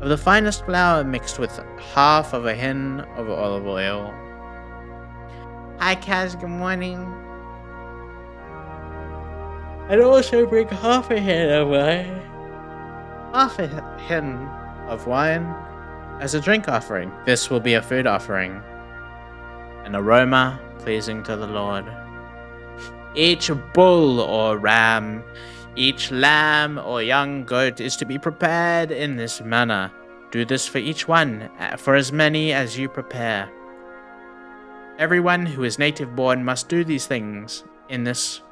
of the finest flour mixed with 1/2 of a hin of olive oil. Hi Kaz, good morning. And also bring 1/2 a hin of wine. 1/2 a hin of wine as a drink offering. This will be a food offering, an aroma pleasing to the Lord. Each bull or ram, each lamb or young goat is to be prepared in this manner. Do this for each one, for as many as you prepare. Everyone who is native born must do these things in this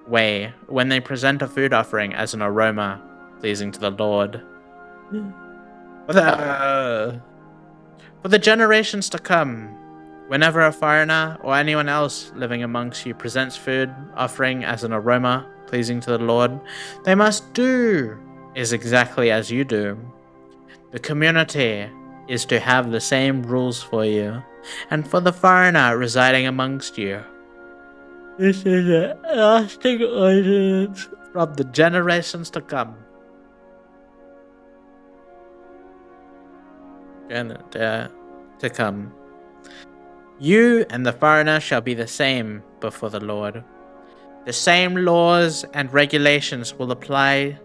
way when they present a food offering as an aroma pleasing to the Lord. For the generations to come, whenever a foreigner or anyone else living amongst you presents food offering as an aroma pleasing to the Lord, they must do is exactly as you do. The community is to have the same rules for you, and for the foreigner residing amongst you. This is a lasting ordinance from the generations to come. You and the foreigner shall be the same before the Lord. The same laws and regulations will apply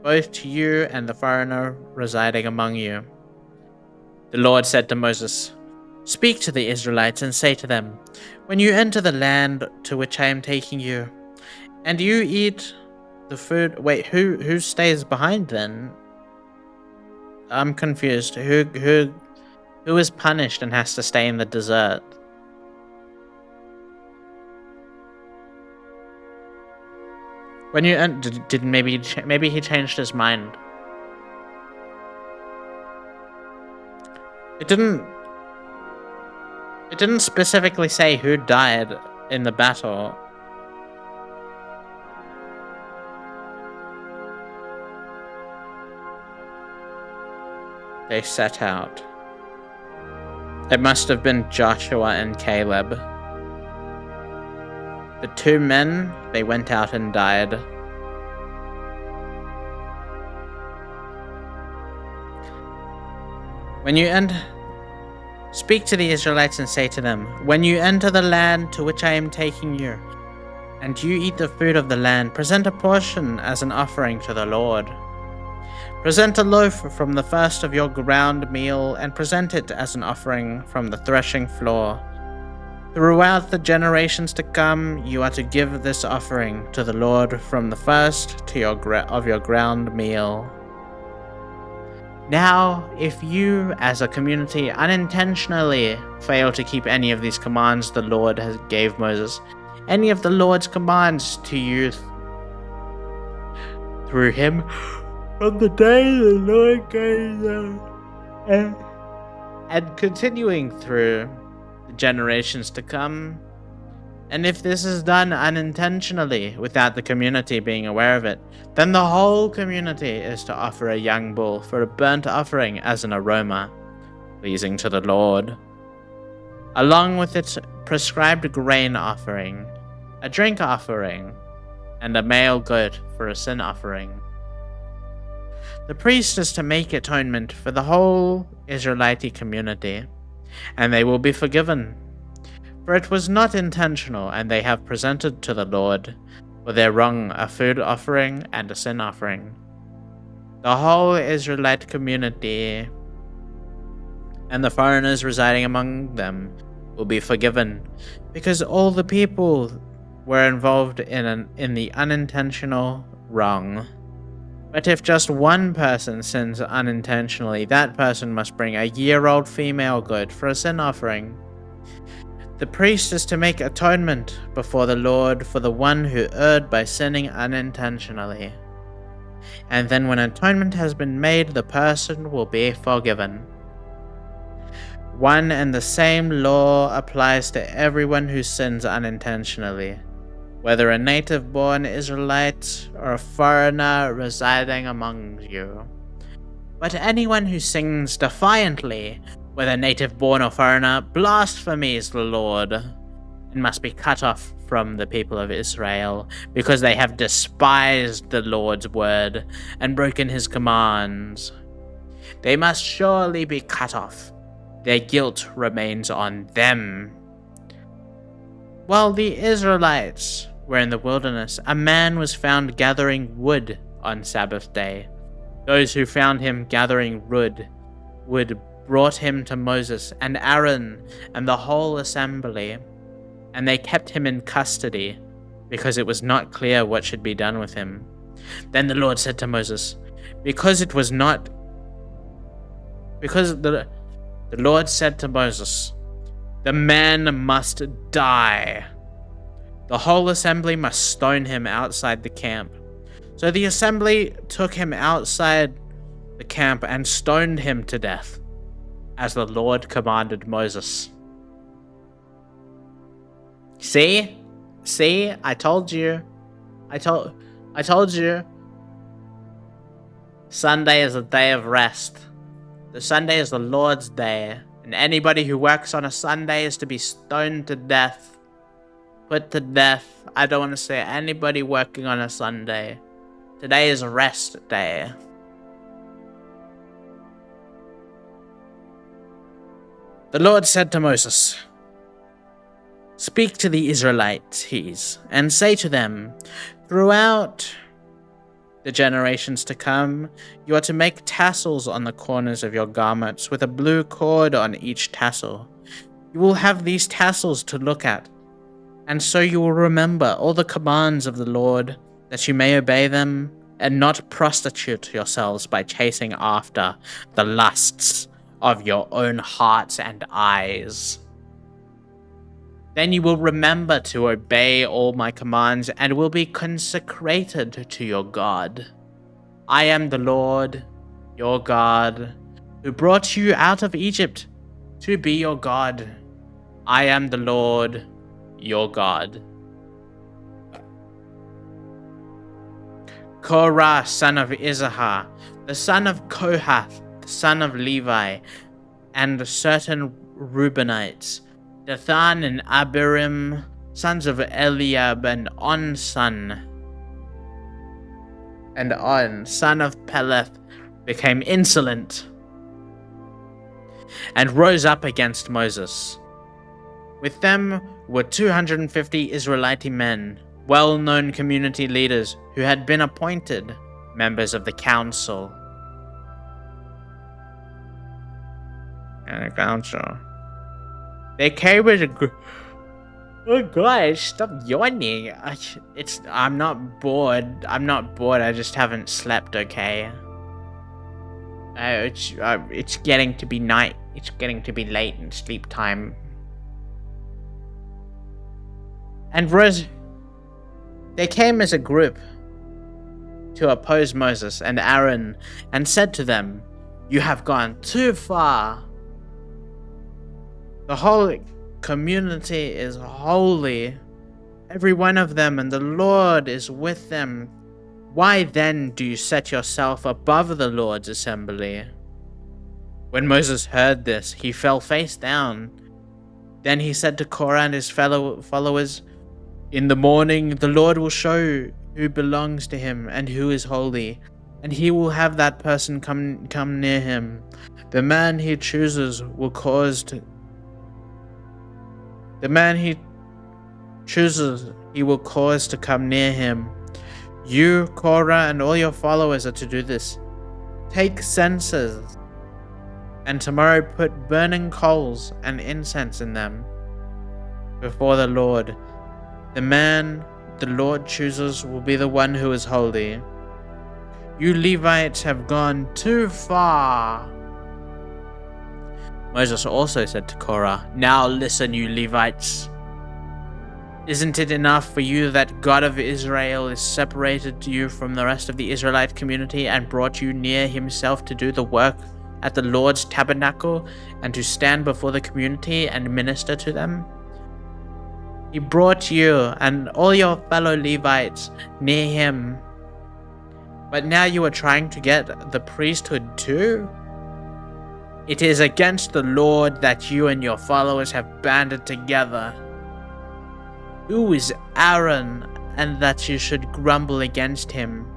both to you and the foreigner residing among you. The Lord said to Moses, Speak to the Israelites and say to them, When you enter the land to which I am taking you, and you eat the food... Wait, who stays behind then? I'm confused. Who is punished and has to stay in the desert? When you did maybe he changed his mind. It didn't specifically say who died in the battle. They set out. It must have been Joshua and Caleb. The 2 men, they went out and died. When you speak to the Israelites and say to them, when you enter the land to which I am taking you, and you eat the food of the land, present a portion as an offering to the Lord. Present a loaf from the first of your ground meal, and present it as an offering from the threshing floor. Throughout the generations to come, you are to give this offering to the Lord from the first to of your ground meal. Now, if you, as a community, unintentionally fail to keep any of these commands the Lord has gave Moses, any of the Lord's commands to you through him, from the day the Lord gave them, and continuing through the generations to come, and if this is done unintentionally without the community being aware of it, then the whole community is to offer a young bull for a burnt offering as an aroma, pleasing to the Lord, along with its prescribed grain offering, a drink offering, and a male goat for a sin offering. The priest is to make atonement for the whole Israelite community, and they will be forgiven. For it was not intentional, and they have presented to the Lord for their wrong a food offering and a sin offering. The whole Israelite community and the foreigners residing among them will be forgiven, because all the people were involved in the unintentional wrong. But if just one person sins unintentionally, that person must bring a year-old female goat for a sin offering. The priest is to make atonement before the Lord for the one who erred by sinning unintentionally. And then when atonement has been made, the person will be forgiven. One and the same law applies to everyone who sins unintentionally, whether a native-born Israelite or a foreigner residing among you. But anyone who sins defiantly, whether native-born or foreigner, blasphemies the Lord, and must be cut off from the people of Israel, because they have despised the Lord's word and broken his commands. They must surely be cut off. Their guilt remains on them. While the Israelites were in the wilderness, a man was found gathering wood on Sabbath day. Those who found him gathering wood brought him to Moses and Aaron and the whole assembly, and they kept him in custody, because it was not clear what should be done with him. Then the Lord said to Moses, the Lord said to Moses, the man must die. The whole assembly must stone him outside the camp. So the assembly took him outside the camp and stoned him to death, as the Lord commanded Moses. See, I told you. I told you. Sunday is a day of rest. The Sunday is the Lord's day, and anybody who works on a Sunday is to be stoned to death, put to death. I don't want to say anybody working on a Sunday. Today is a rest day. The Lord said to Moses, speak to the Israelites and say to them, throughout the generations to come, you are to make tassels on the corners of your garments with a blue cord on each tassel. You will have these tassels to look at, and so you will remember all the commands of the Lord, that you may obey them and not prostitute yourselves by chasing after the lusts of your own hearts and eyes. Then you will remember to obey all my commands and will be consecrated to your God. I am the Lord, your God, who brought you out of Egypt to be your God. I am the Lord, your God. Korah, son of Issachar, the son of Kohath, the son of Levi, and certain Reubenites, Dathan and Abiram, sons of Eliab, and On, son of Peleth, became insolent and rose up against Moses. With them were 250 Israelite men, well-known community leaders who had been appointed members of the council. They came as a group. Oh guys, stop yawning. I'm not bored. I just haven't slept, okay? It's getting to be night. It's getting to be late and sleep time. And they came as a group to oppose Moses and Aaron and said to them, "You have gone too far. The whole community is holy, every one of them, and the Lord is with them. Why then do you set yourself above the Lord's assembly?" When Moses heard this, he fell face down. Then he said to Korah and his fellow followers, "In the morning the Lord will show who belongs to him and who is holy, and he will have that person come near him. The man he chooses he will cause to come near him. You, Korah, and all your followers are to do this. Take censers, and tomorrow put burning coals and incense in them before the Lord. The man the Lord chooses will be the one who is holy. You Levites have gone too far." Moses also said to Korah, "Now listen, you Levites. Isn't it enough for you that God of Israel is separated you from the rest of the Israelite community and brought you near himself to do the work at the Lord's tabernacle and to stand before the community and minister to them? He brought you and all your fellow Levites near him. But now you are trying to get the priesthood too? It is against the Lord that you and your followers have banded together. Who is Aaron, and that you should grumble against him?"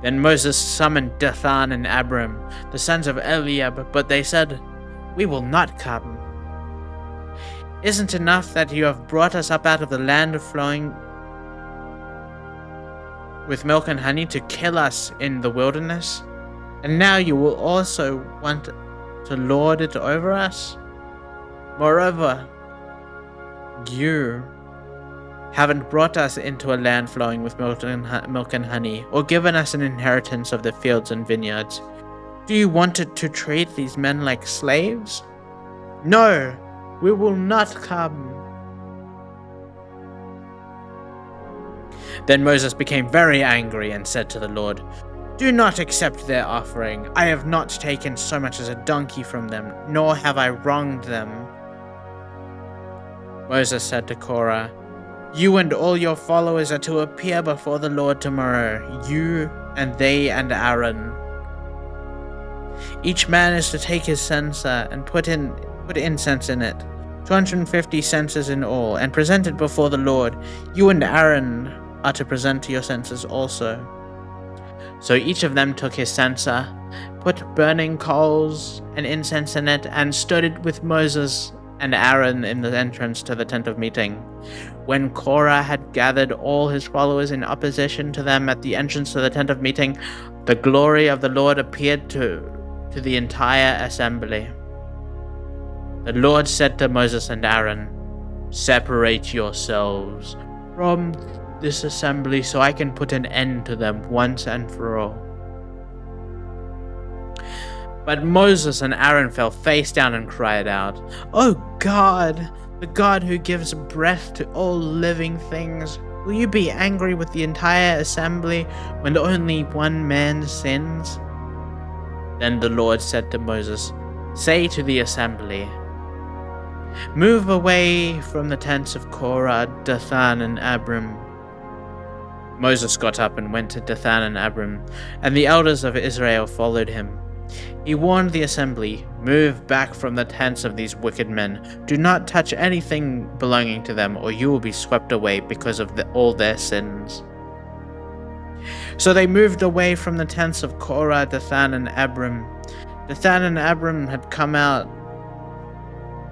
Then Moses summoned Dathan and Abiram, the sons of Eliab, but they said, "We will not come. Isn't it enough that you have brought us up out of the land flowing with milk and honey to kill us in the wilderness? And now you will also want to lord it over us? Moreover, you haven't brought us into a land flowing with milk and honey, or given us an inheritance of the fields and vineyards. Do you want to treat these men like slaves? No, we will not come." Then Moses became very angry and said to the Lord, "Do not accept their offering. I have not taken so much as a donkey from them, nor have I wronged them." Moses said to Korah, "You and all your followers are to appear before the Lord tomorrow, you and they and Aaron. Each man is to take his censer and put incense in it, 250 censers in all, and present it before the Lord. You and Aaron are to present your censers also." So each of them took his censer, put burning coals and incense in it, and stood it with Moses and Aaron in the entrance to the tent of meeting. When Korah had gathered all his followers in opposition to them at the entrance to the tent of meeting, the glory of the Lord appeared to the entire assembly. The Lord said to Moses and Aaron, "Separate yourselves from this assembly so I can put an end to them once and for all." But Moses and Aaron fell face down and cried out, "Oh God, the God who gives breath to all living things, will you be angry with the entire assembly when only one man sins?" Then the Lord said to Moses, "Say to the assembly, move away from the tents of Korah, Dathan, and Abiram." Moses got up and went to Dathan and Abiram, and the elders of Israel followed him. He warned the assembly, "Move back from the tents of these wicked men. Do not touch anything belonging to them, or you will be swept away because of all their sins." So they moved away from the tents of Korah, Dathan, and Abiram. Dathan and Abiram had come out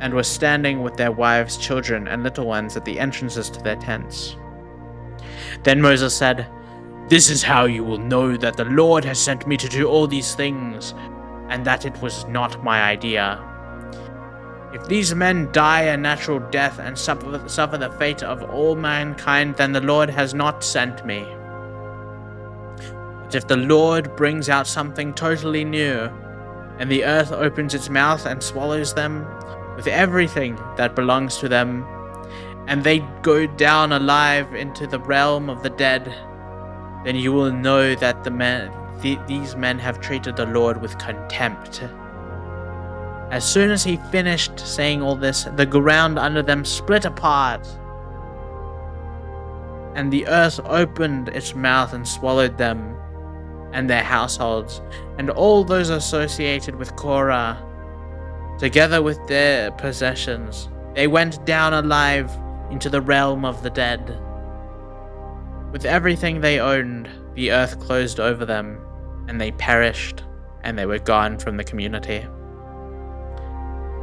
and were standing with their wives, children, and little ones at the entrances to their tents. Then Moses said, "This is how you will know that the Lord has sent me to do all these things, and that it was not my idea. If these men die a natural death and suffer the fate of all mankind, then the Lord has not sent me. But if the Lord brings out something totally new, and the earth opens its mouth and swallows them, with everything that belongs to them, and they go down alive into the realm of the dead, then you will know that these men have treated the Lord with contempt." As soon as he finished saying all this, the ground under them split apart, and the earth opened its mouth and swallowed them and their households, and all those associated with Korah, together with their possessions. They went down alive into the realm of the dead. With everything they owned, the earth closed over them, and they perished, and they were gone from the community.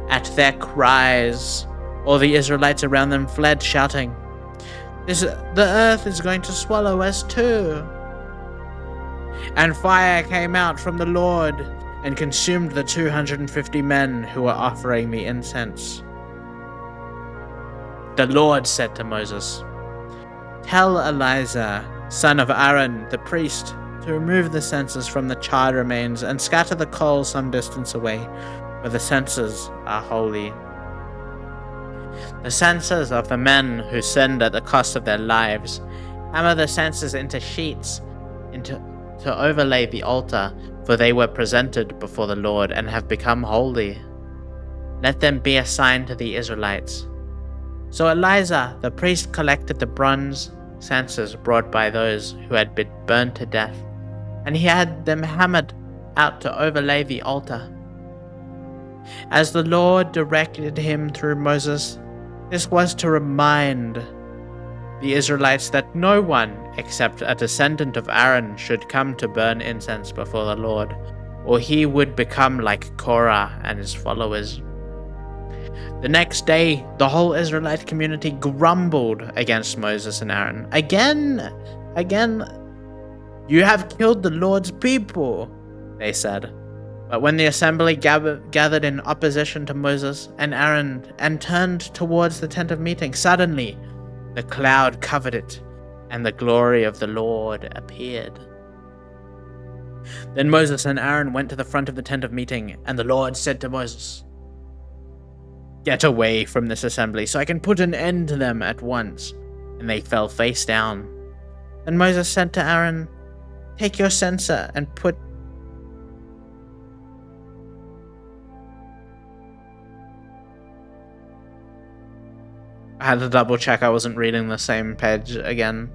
At their cries, all the Israelites around them fled, shouting, The earth is going to swallow us too." And fire came out from the Lord and consumed the 250 men who were offering the incense. The Lord said to Moses, "Tell Eleazar, son of Aaron, the priest, to remove the censers from the charred remains and scatter the coals some distance away, for the censers are holy. The censers of the men who sinned at the cost of their lives. Hammer the censers into sheets to overlay the altar, for they were presented before the Lord and have become holy. Let them be a sign to the Israelites." So Eleazar the priest collected the bronze censers brought by those who had been burned to death, and he had them hammered out to overlay the altar, as the Lord directed him through Moses. This was to remind the Israelites that no one except a descendant of Aaron should come to burn incense before the Lord, or he would become like Korah and his followers. The next day, the whole Israelite community grumbled against Moses and Aaron. Again, "You have killed the Lord's people," they said. But when the assembly gathered in opposition to Moses and Aaron and turned towards the tent of meeting, suddenly the cloud covered it, and the glory of the Lord appeared. Then Moses and Aaron went to the front of the tent of meeting, and the Lord said to Moses, "Get away from this assembly, so I can put an end to them at once." And they fell face down. Then Moses said to Aaron, "Take your censer and put..." I had to double check I wasn't reading the same page again.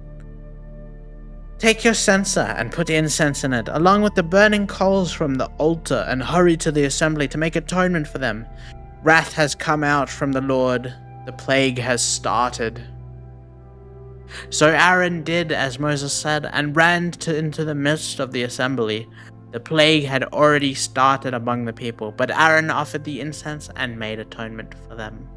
"Take your censer and put incense in it, along with the burning coals from the altar, and hurry to the assembly to make atonement for them. Wrath has come out from the Lord. The plague has started." So Aaron did as Moses said and ran into the midst of the assembly. The plague had already started among the people, but Aaron offered the incense and made atonement for them.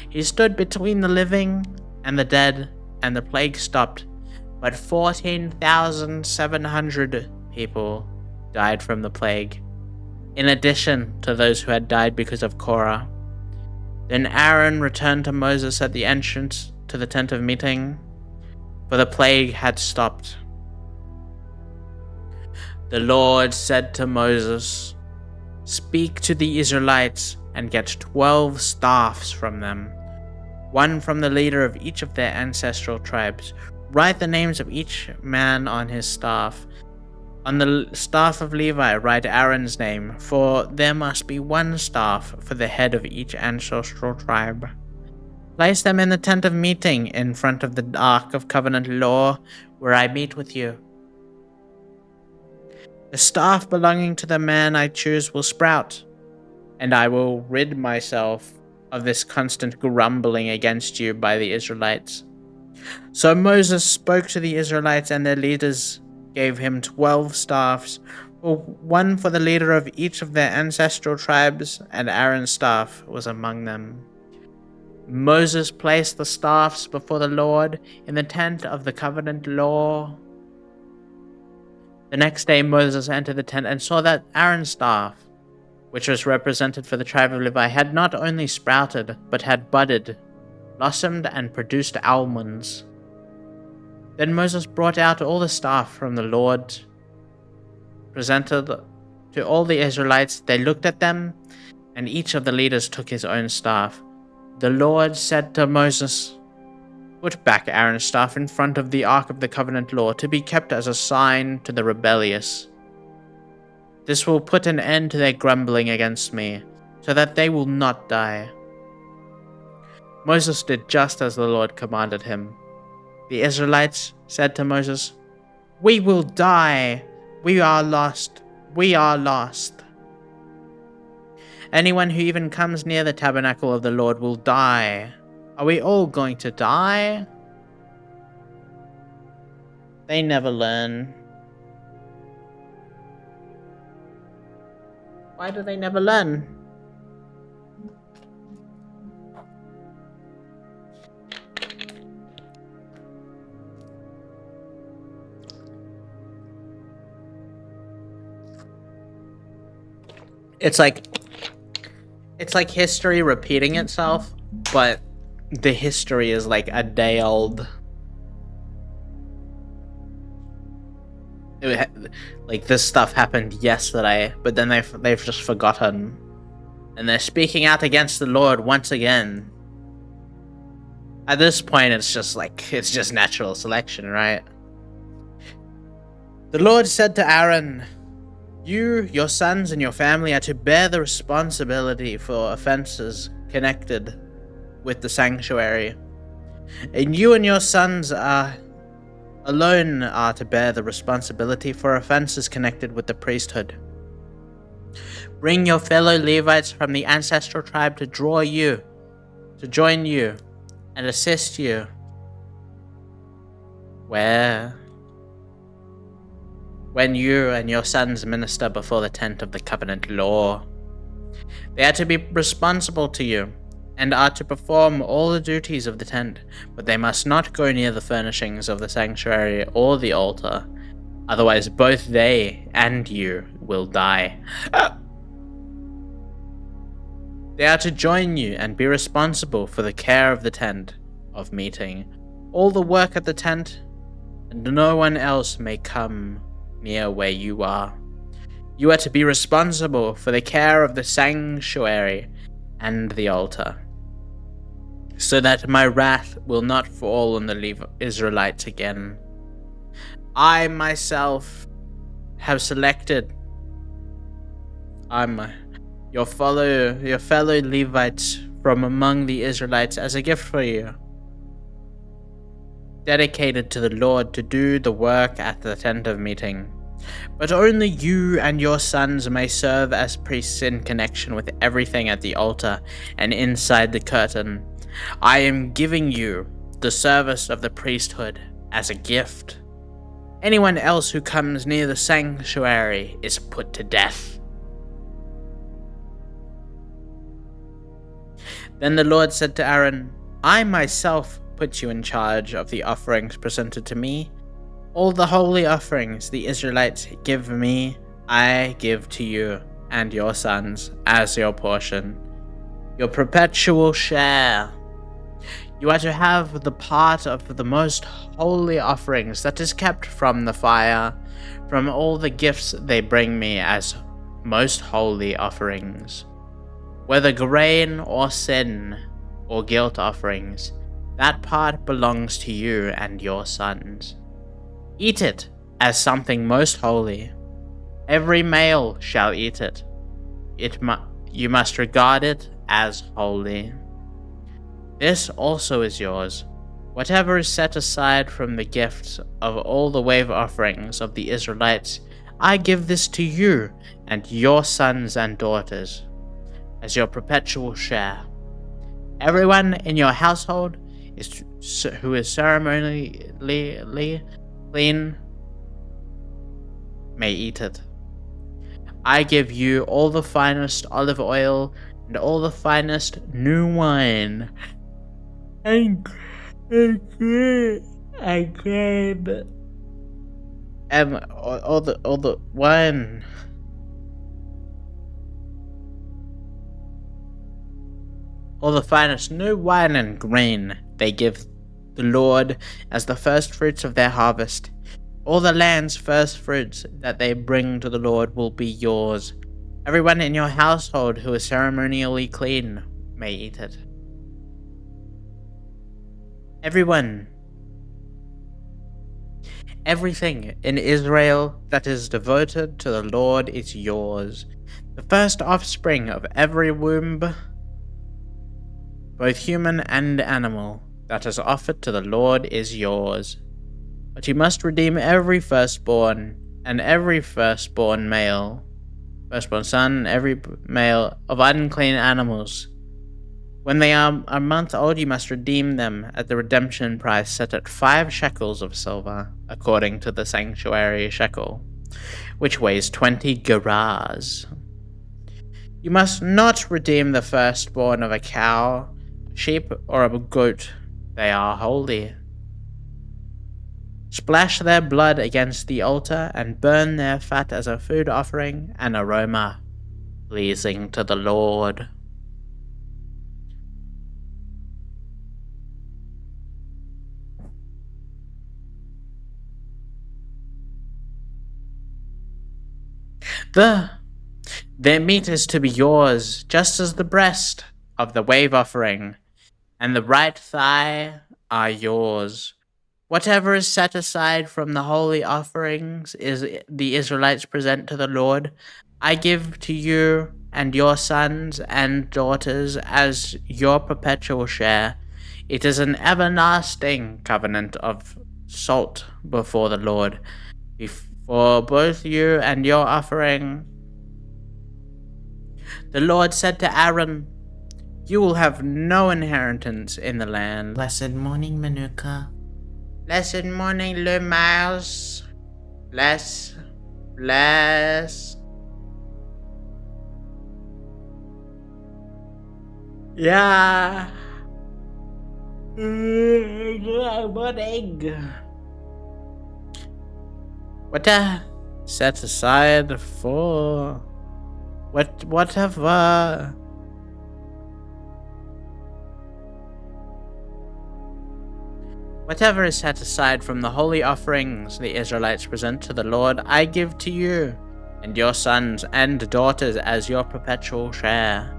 He stood between the living and the dead, and the plague stopped, but 14,700 people died from the plague, in addition to those who had died because of Korah. Then Aaron returned to Moses at the entrance to the tent of meeting, for the plague had stopped. The Lord said to Moses, "Speak to the Israelites and get 12 staffs from them, one from the leader of each of their ancestral tribes. Write the names of each man on his staff. On the staff of Levi, write Aaron's name, for there must be one staff for the head of each ancestral tribe. Place them in the tent of meeting in front of the Ark of Covenant law, where I meet with you." The staff belonging to the man I choose will sprout, and I will rid myself of this constant grumbling against you by the Israelites." So Moses spoke to the Israelites, and their leaders gave him 12 staffs, one for the leader of each of their ancestral tribes, and Aaron's staff was among them. Moses placed the staffs before the Lord in the tent of the covenant law. The next day Moses entered the tent and saw that Aaron's staff, which was represented for the tribe of Levi, had not only sprouted, but had budded, blossomed, and produced almonds. Then Moses brought out all the staff from the Lord, presented to all the Israelites. They looked at them, and each of the leaders took his own staff. The Lord said to Moses, "Put back Aaron's staff in front of the Ark of the Covenant law to be kept as a sign to the rebellious. This will put an end to their grumbling against me, so that they will not die." Moses did just as the Lord commanded him. The Israelites said to Moses, "We will die. We are lost. We are lost. Anyone who even comes near the tabernacle of the Lord will die. Are we all going to die?" They never learn. Why do they never learn? It's like history repeating itself, but the history is like a day old. Like this stuff happened yesterday, but then they've just forgotten, and they're speaking out against the Lord once again. At this point, it's just natural selection, right? The Lord said to Aaron, "You, your sons, and your family are to bear the responsibility for offenses connected with the sanctuary. And you and your sons alone are to bear the responsibility for offenses connected with the priesthood. Bring your fellow Levites from the ancestral tribe to join you, and assist you. When you and your sons minister before the tent of the covenant law. They are to be responsible to you, and are to perform all the duties of the tent, but they must not go near the furnishings of the sanctuary or the altar, otherwise both they and you will die. They are to join you and be responsible for the care of the tent of meeting, all the work at the tent, and no one else may come near where you are. You are to be responsible for the care of the sanctuary and the altar, so that my wrath will not fall on the Israelites again. I myself have selected your fellow Levites from among the Israelites as a gift for you, dedicated to the Lord to do the work at the tent of meeting. But only you and your sons may serve as priests in connection with everything at the altar and inside the curtain. I am giving you the service of the priesthood as a gift. Anyone else who comes near the sanctuary is put to death." Then the Lord said to Aaron, "I myself put you in charge of the offerings presented to me. All the holy offerings the Israelites give me, I give to you and your sons as your portion, your perpetual share. You are to have the part of the most holy offerings that is kept from the fire, from all the gifts they bring me as most holy offerings. Whether grain or sin or guilt offerings, that part belongs to you and your sons. Eat it as something most holy. Every male shall eat it. You must regard it as holy. This also is yours. Whatever is set aside from the gifts of all the wave offerings of the Israelites, I give this to you and your sons and daughters as your perpetual share. Everyone in your household who is ceremonially clean may eat it. I give you all the finest olive oil and all the finest new wine. And grain. And all the wine. All the finest new wine and grain they give the Lord as the first fruits of their harvest. All the land's first fruits that they bring to the Lord will be yours. Everyone in your household who is ceremonially clean may eat it. Everything in Israel that is devoted to the Lord is yours. The first offspring of every womb, both human and animal, that is offered to the Lord is yours. But you must redeem every firstborn, and every firstborn male, firstborn son, every male of unclean animals. When they are a month old, you must redeem them at the redemption price set at 5 shekels of silver, according to the sanctuary shekel, which weighs 20 gerahs. You must not redeem the firstborn of a cow, sheep, or of a goat. They are holy. Splash their blood against the altar and burn their fat as a food offering, an aroma pleasing to the Lord. Their meat is to be yours, just as the breast of the wave offering and the right thigh are yours. Whatever is set aside from the holy offerings the Israelites present to the Lord, I give to you and your sons and daughters as your perpetual share. It is an everlasting covenant of salt before the Lord. For both you and your offering, the Lord said to Aaron, you will have no inheritance in the land. Blessed morning, Manuka. Blessed morning, Le Mouse. Bless. Yeah. Morning. What set aside for? Whatever. Whatever is set aside from the holy offerings the Israelites present to the Lord, I give to you and your sons and daughters as your perpetual share.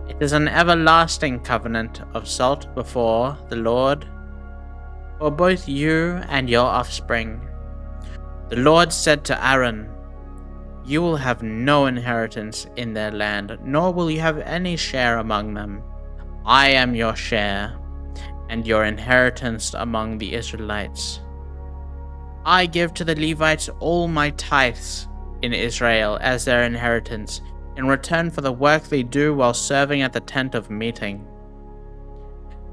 It is an everlasting covenant of salt before the Lord, for both you and your offspring. The Lord said to Aaron, you will have no inheritance in their land, nor will you have any share among them. I am your share and your inheritance among the Israelites. I give to the Levites all my tithes in Israel as their inheritance, in return for the work they do while serving at the tent of meeting.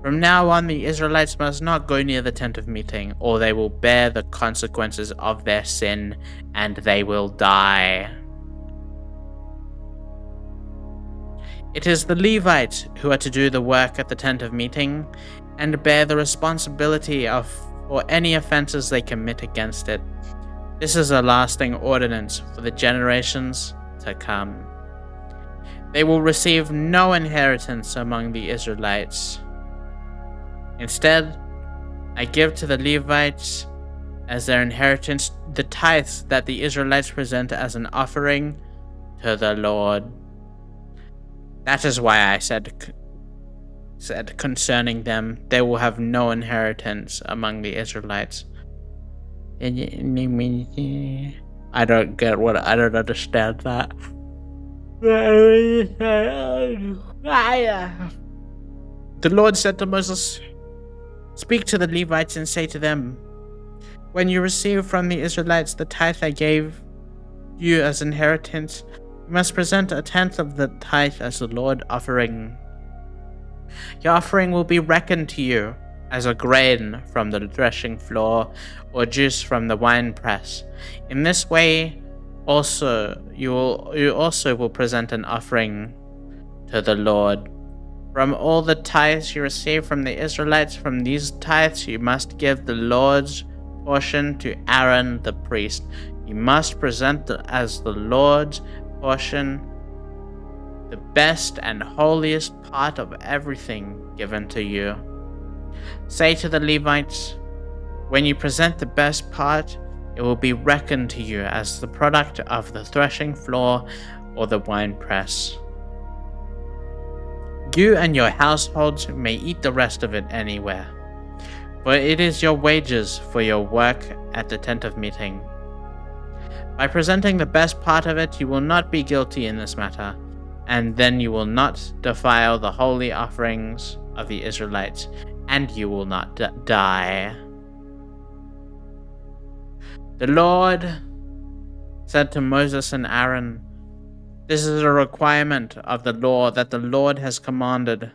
From now on, the Israelites must not go near the tent of meeting, or they will bear the consequences of their sin, and they will die. It is the Levites who are to do the work at the tent of meeting, and bear the responsibility for any offenses they commit against it. This is a lasting ordinance for the generations to come. They will receive no inheritance among the Israelites. Instead, I give to the Levites as their inheritance the tithes that the Israelites present as an offering to the Lord. That is why I said concerning them, they will have no inheritance among the Israelites. I don't understand that. The Lord said to Moses, speak to the Levites and say to them, When you receive from the Israelites the tithe I gave you as inheritance, you must present a tenth of the tithe as the Lord offering. Your offering will be reckoned to you as a grain from the threshing floor or juice from the winepress. In this way, you also will present an offering to the Lord. From all the tithes you receive from the Israelites, from these tithes you must give the Lord's portion to Aaron the priest. You must present as the Lord's portion the best and holiest part of everything given to you. Say to the Levites, when you present the best part, it will be reckoned to you as the product of the threshing floor or the winepress. You and your households may eat the rest of it anywhere, for it is your wages for your work at the tent of meeting. By presenting the best part of it, you will not be guilty in this matter, and then you will not defile the holy offerings of the Israelites, and you will not die. The Lord said to Moses and Aaron, "This is a requirement of the law that the Lord has commanded.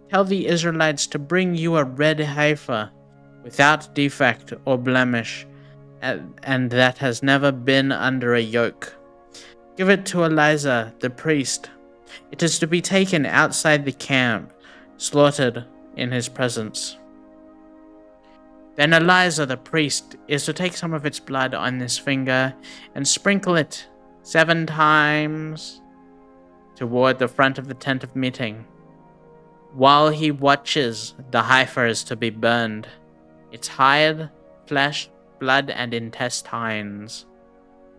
Tell the Israelites to bring you a red heifer without defect or blemish, and that has never been under a yoke. Give it to Eleazar the priest. It is to be taken outside the camp, slaughtered in his presence. Then Eleazar the priest is to take some of its blood on his finger and sprinkle it 7 times toward the front of the tent of meeting. While he watches, the heifer is to be burned, its hide, flesh, blood, and intestines.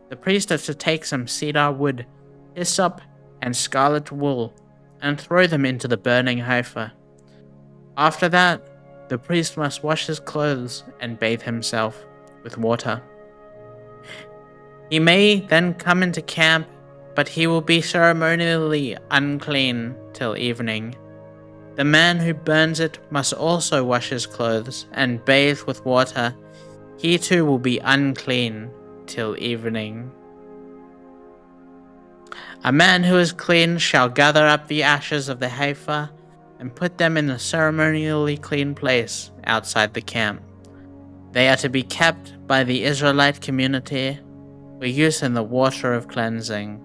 The priest is to take some cedar wood, hyssop, and scarlet wool, and throw them into the burning heifer. After that, the priest must wash his clothes and bathe himself with water. He may then come into camp, but he will be ceremonially unclean till evening. The man who burns it must also wash his clothes and bathe with water. He too will be unclean till evening. A man who is clean shall gather up the ashes of the heifer and put them in a ceremonially clean place outside the camp. They are to be kept by the Israelite community for use in the water of cleansing.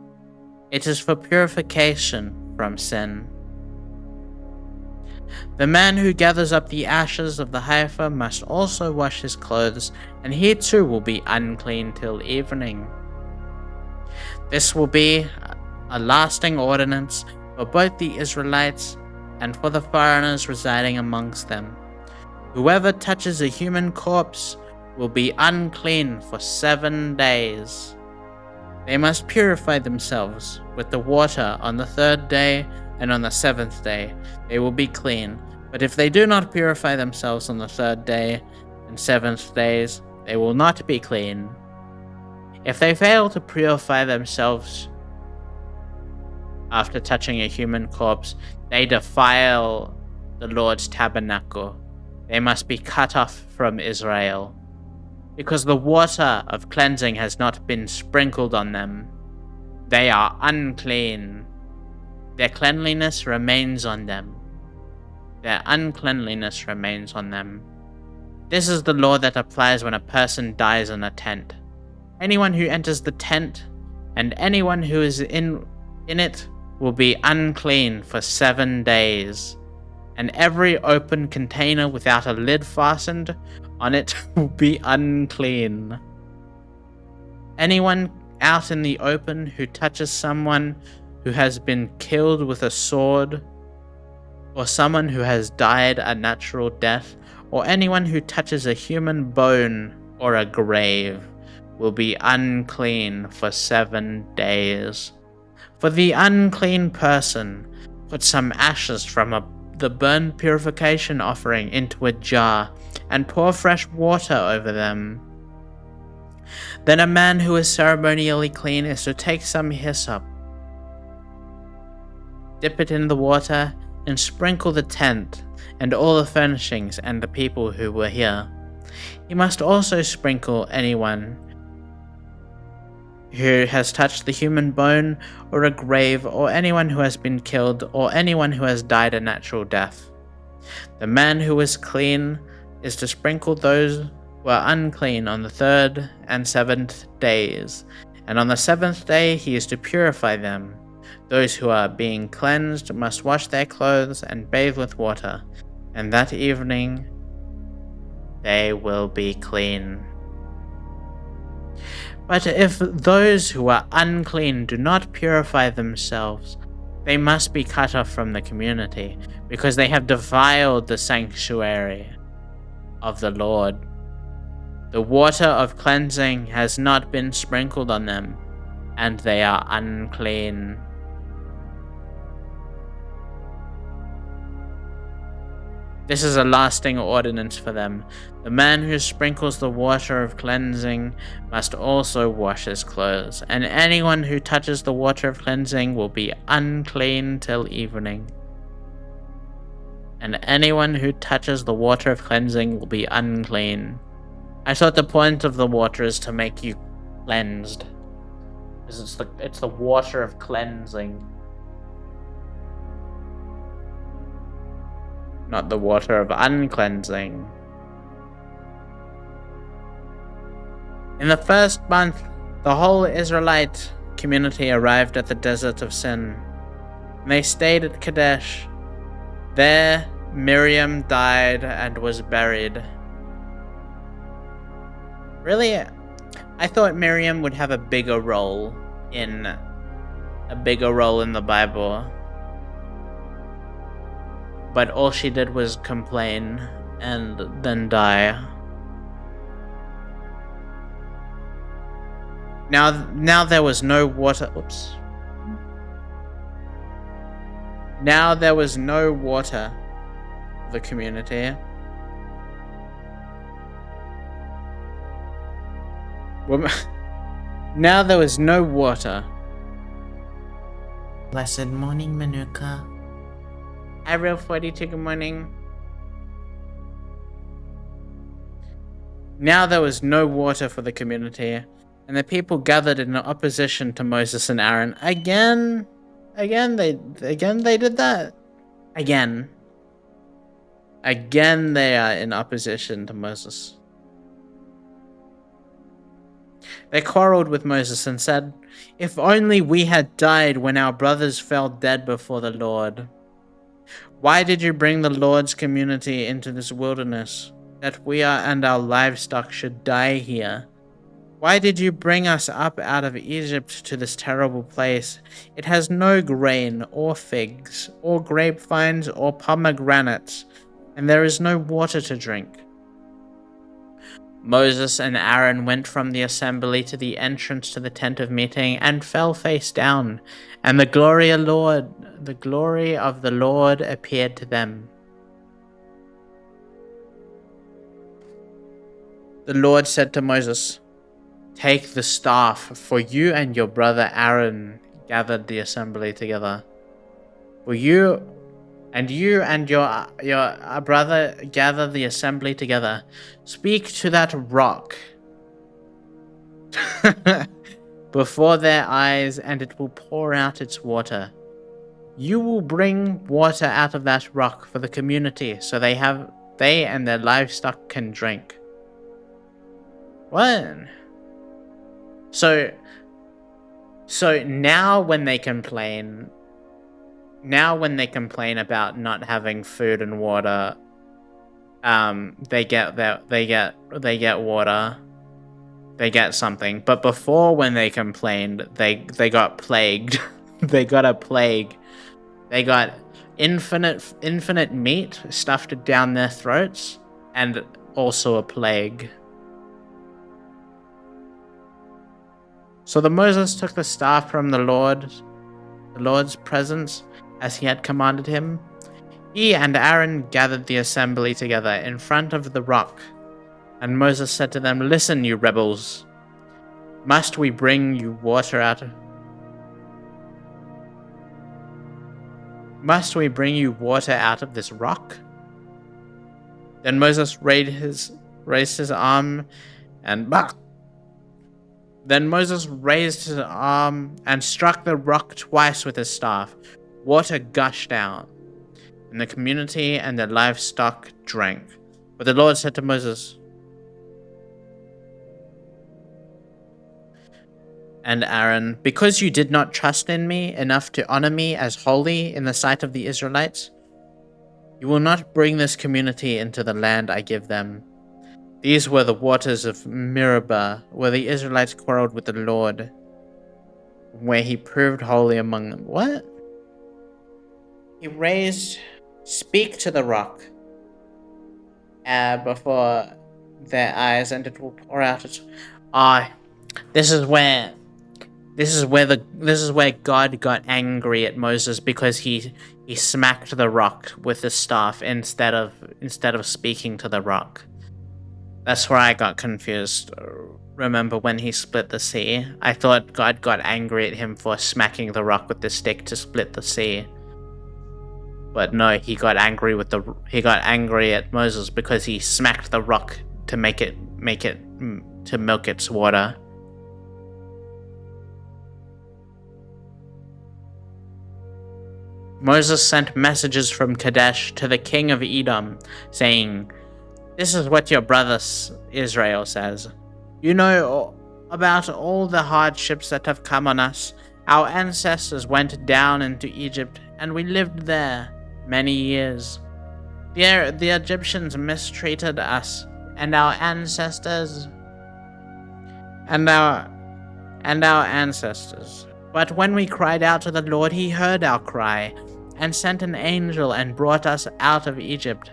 It is for purification from sin. The man who gathers up the ashes of the heifer must also wash his clothes, and he too will be unclean till evening. This will be a lasting ordinance for both the Israelites and for the foreigners residing amongst them. Whoever touches a human corpse will be unclean for 7 days. They must purify themselves with the water on the 3rd day, and on the 7th day they will be clean. But if they do not purify themselves on the 3rd day and 7th days, they will not be clean. If they fail to purify themselves after touching a human corpse, they defile the Lord's tabernacle. They must be cut off from Israel, because the water of cleansing has not been sprinkled on them. They are unclean. Their cleanliness remains on them. Their uncleanliness remains on them. This is the law that applies when a person dies in a tent. Anyone who enters the tent and anyone who is in it will be unclean for 7 days, and every open container without a lid fastened on it will be unclean. Anyone out in the open who touches someone who has been killed with a sword, or someone who has died a natural death, or anyone who touches a human bone or a grave will be unclean for 7 days. For the unclean person, put some ashes from the burnt purification offering into a jar and pour fresh water over them. Then a man who is ceremonially clean is to take some hyssop, dip it in the water, and sprinkle the tent and all the furnishings and the people who were here. He must also sprinkle anyone who has touched the human bone or a grave, or anyone who has been killed, or anyone who has died a natural death. The man who is clean is to sprinkle those who are unclean on the 3rd and 7th days, and on the 7th day he is to purify them. Those who are being cleansed must wash their clothes and bathe with water, and that evening they will be clean. But if those who are unclean do not purify themselves, they must be cut off from the community, because they have defiled the sanctuary of the Lord. The water of cleansing has not been sprinkled on them, and they are unclean. This is a lasting ordinance for them. The man who sprinkles the water of cleansing must also wash his clothes, and anyone who touches the water of cleansing will be unclean till evening. And anyone who touches the water of cleansing will be unclean. I thought the point of the water is to make you cleansed, because it's the water of cleansing, not the water of uncleansing. In the first month, the whole Israelite community arrived at the desert of Sin, and they stayed at Kadesh. There, Miriam died and was buried. Really, I thought Miriam would have a bigger role in the Bible. But all she did was complain and then die. Now there was no water. Oops. Now there was no water for the community. Now there was no water. Blessed morning, Manuka. Ariel 42, good morning. Now there was no water for the community, and the people gathered in opposition to Moses and Aaron. Again they did that. Again they are in opposition to Moses. They quarreled with Moses and said, "If only we had died when our brothers fell dead before the Lord. Why did you bring the Lord's community into this wilderness, that we and our livestock should die here? Why did you bring us up out of Egypt to this terrible place? It has no grain, or figs, or grapevines, or pomegranates, and there is no water to drink." Moses and Aaron went from the assembly to the entrance to the tent of meeting and fell face down, and the glory of the Lord appeared to them. The Lord said to Moses, "Take the staff, for you and your brother Aaron gathered the assembly together. For you and your brother gather the assembly together. Speak to that rock before their eyes, and it will pour out its water. You will bring water out of that rock for the community, so they and their livestock can drink." What? So now when they complain about not having food and water, they get water, they get something. But before, when they complained, they got plagued. They got a plague. They got infinite meat stuffed down their throats, and also a plague. So Moses took the staff from the Lord's presence, as he had commanded him. He and Aaron gathered the assembly together in front of the rock, and Moses said to them, "Listen, you rebels. Must we bring you water out of this rock?" Then Moses raised raised his arm and bah! Then Moses raised his arm and struck the rock twice with his staff. Water gushed out, and the community and their livestock drank. But the Lord said to Moses and Aaron, "Because you did not trust in me enough to honor me as holy in the sight of the Israelites, you will not bring this community into the land I give them." These were the waters of Meribah, where the Israelites quarreled with the Lord, where he proved holy among them. What? He raised, speak to the rock before their eyes, and it will pour out its. This is where God got angry at Moses, because he smacked the rock with his staff instead of speaking to the rock. That's where I got confused. Remember when he split the sea? I thought God got angry at him for smacking the rock with the stick to split the sea. But no, he got angry at Moses because he smacked the rock to milk its water. Moses sent messages from Kadesh to the king of Edom, saying, "This is what your brother Israel says. You know about all the hardships that have come on us. Our ancestors went down into Egypt, and we lived there many years. The Egyptians mistreated us and our ancestors. But when we cried out to the Lord, he heard our cry and sent an angel and brought us out of Egypt.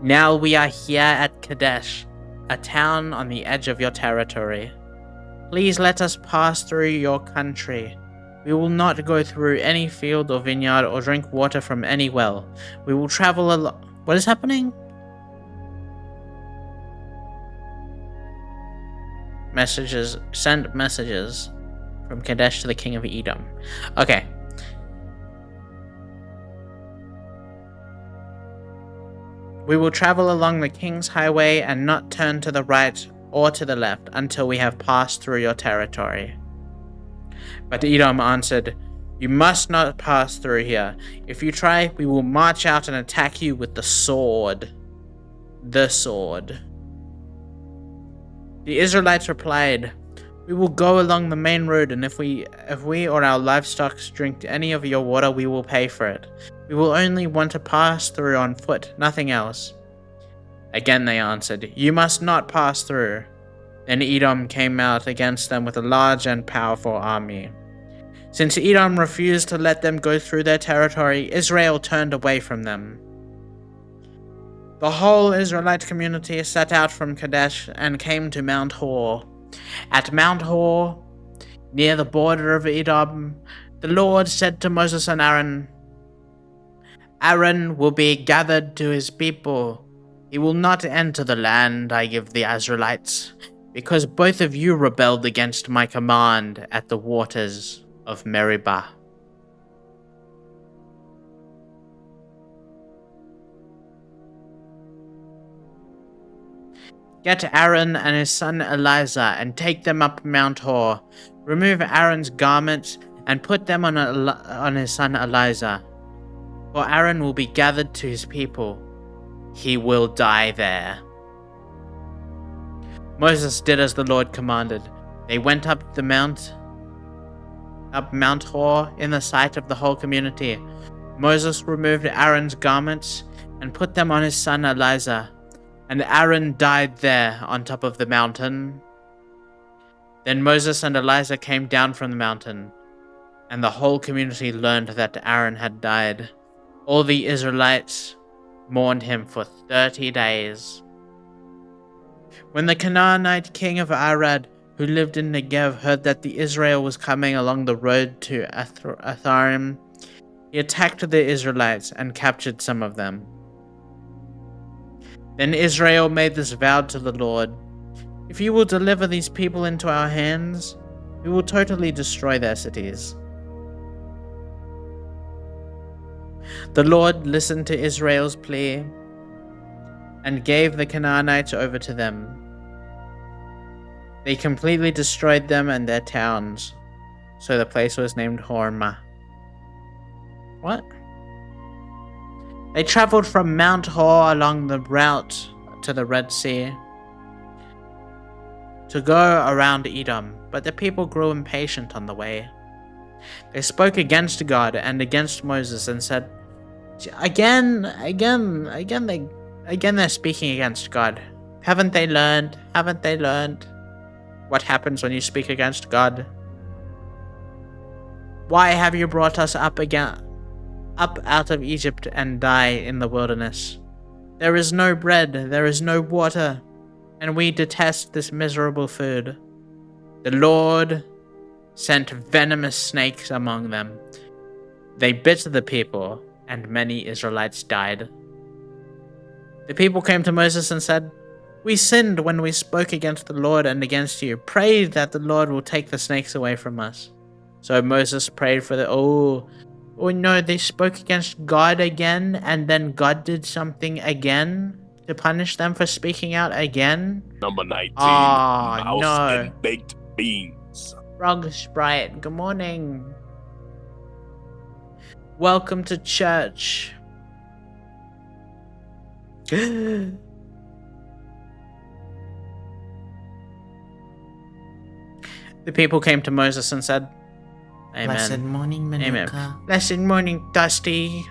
Now we are here at Kadesh, a town on the edge of your territory. Please let us pass through your country. We will not go through any field or vineyard or drink water from any well. We will travel along." What is happening? Send messages from Kadesh to the king of Edom. Okay. "We will travel along the king's highway and not turn to the right or to the left until we have passed through your territory." But Edom answered, "You must not pass through here. If you try, we will march out and attack you with the sword." The sword. The Israelites replied, "We will go along the main road, and if we or our livestock drink any of your water, we will pay for it. We will only want to pass through on foot, nothing else." Again they answered, "You must not pass through." Then Edom came out against them with a large and powerful army. Since Edom refused to let them go through their territory, Israel turned away from them. The whole Israelite community set out from Kadesh and came to Mount Hor. At Mount Hor, near the border of Edom, the Lord said to Moses and Aaron, "Aaron will be gathered to his people. He will not enter the land I give the Israelites, because both of you rebelled against my command at the waters of Meribah." Get Aaron and his son Eleazar and take them up Mount Hor. Remove Aaron's garments and put them on his son Eleazar. For Aaron will be gathered to his people. He will die there. Moses did as the Lord commanded. They went up Mount Hor in the sight of the whole community. Moses removed Aaron's garments and put them on his son Eleazar, and Aaron died there on top of the mountain. Then Moses and Eleazar came down from the mountain, and the whole community learned that Aaron had died. All the Israelites mourned him for 30 days. When the Canaanite king of Arad, who lived in Negev, heard that Israel was coming along the road to Atharim, he attacked the Israelites and captured some of them. Then Israel made this vow to the Lord: "If you will deliver these people into our hands, we will totally destroy their cities." The Lord listened to Israel's plea. and gave the Canaanites over to them. They completely destroyed them and their towns, so the place was named Hormah. What? They traveled from Mount Hor along the route to the Red Sea to go around Edom, but the people grew impatient on the way. They spoke against God and against Moses and said, Again, they're speaking against God. Haven't they learned? What happens when you speak against God? Why have you brought us up out of Egypt and die in the wilderness? There is no bread, there is no water, and we detest this miserable food. The Lord sent venomous snakes among them. They bit the people, and many Israelites died. The people came to Moses and said, We sinned when we spoke against the Lord and against you. Pray that the Lord will take the snakes away from us. So Moses prayed for oh no, they spoke against God again, and then God did something again to punish them for speaking out again. Number 19, Oh, mouse no. and baked beans. Frog Sprite, good morning. Welcome to church. The people came to Moses and said, Amen. Blessed morning, Manuka. Amen. Blessed morning, Dusty.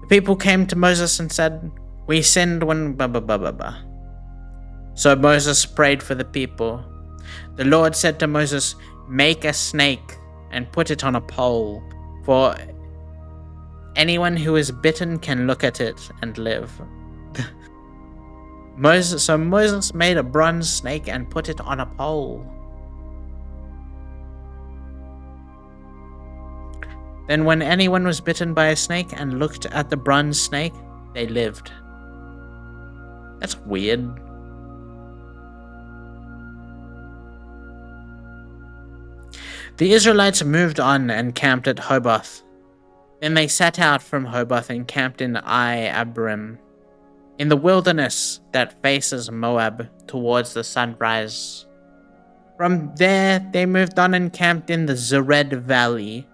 The people came to Moses and said, We sinned when blah blah blah blah blah. So Moses prayed for the people. The Lord said to Moses, Make a snake and put it on a pole, for anyone who is bitten can look at it and live. So Moses made a bronze snake and put it on a pole. Then when anyone was bitten by a snake and looked at the bronze snake, they lived. That's weird. The Israelites moved on and camped at Hoboth. Then they set out from Hoboth and camped in Abrim, in the wilderness that faces Moab towards the sunrise. From there, they moved on and camped in the Zered Valley.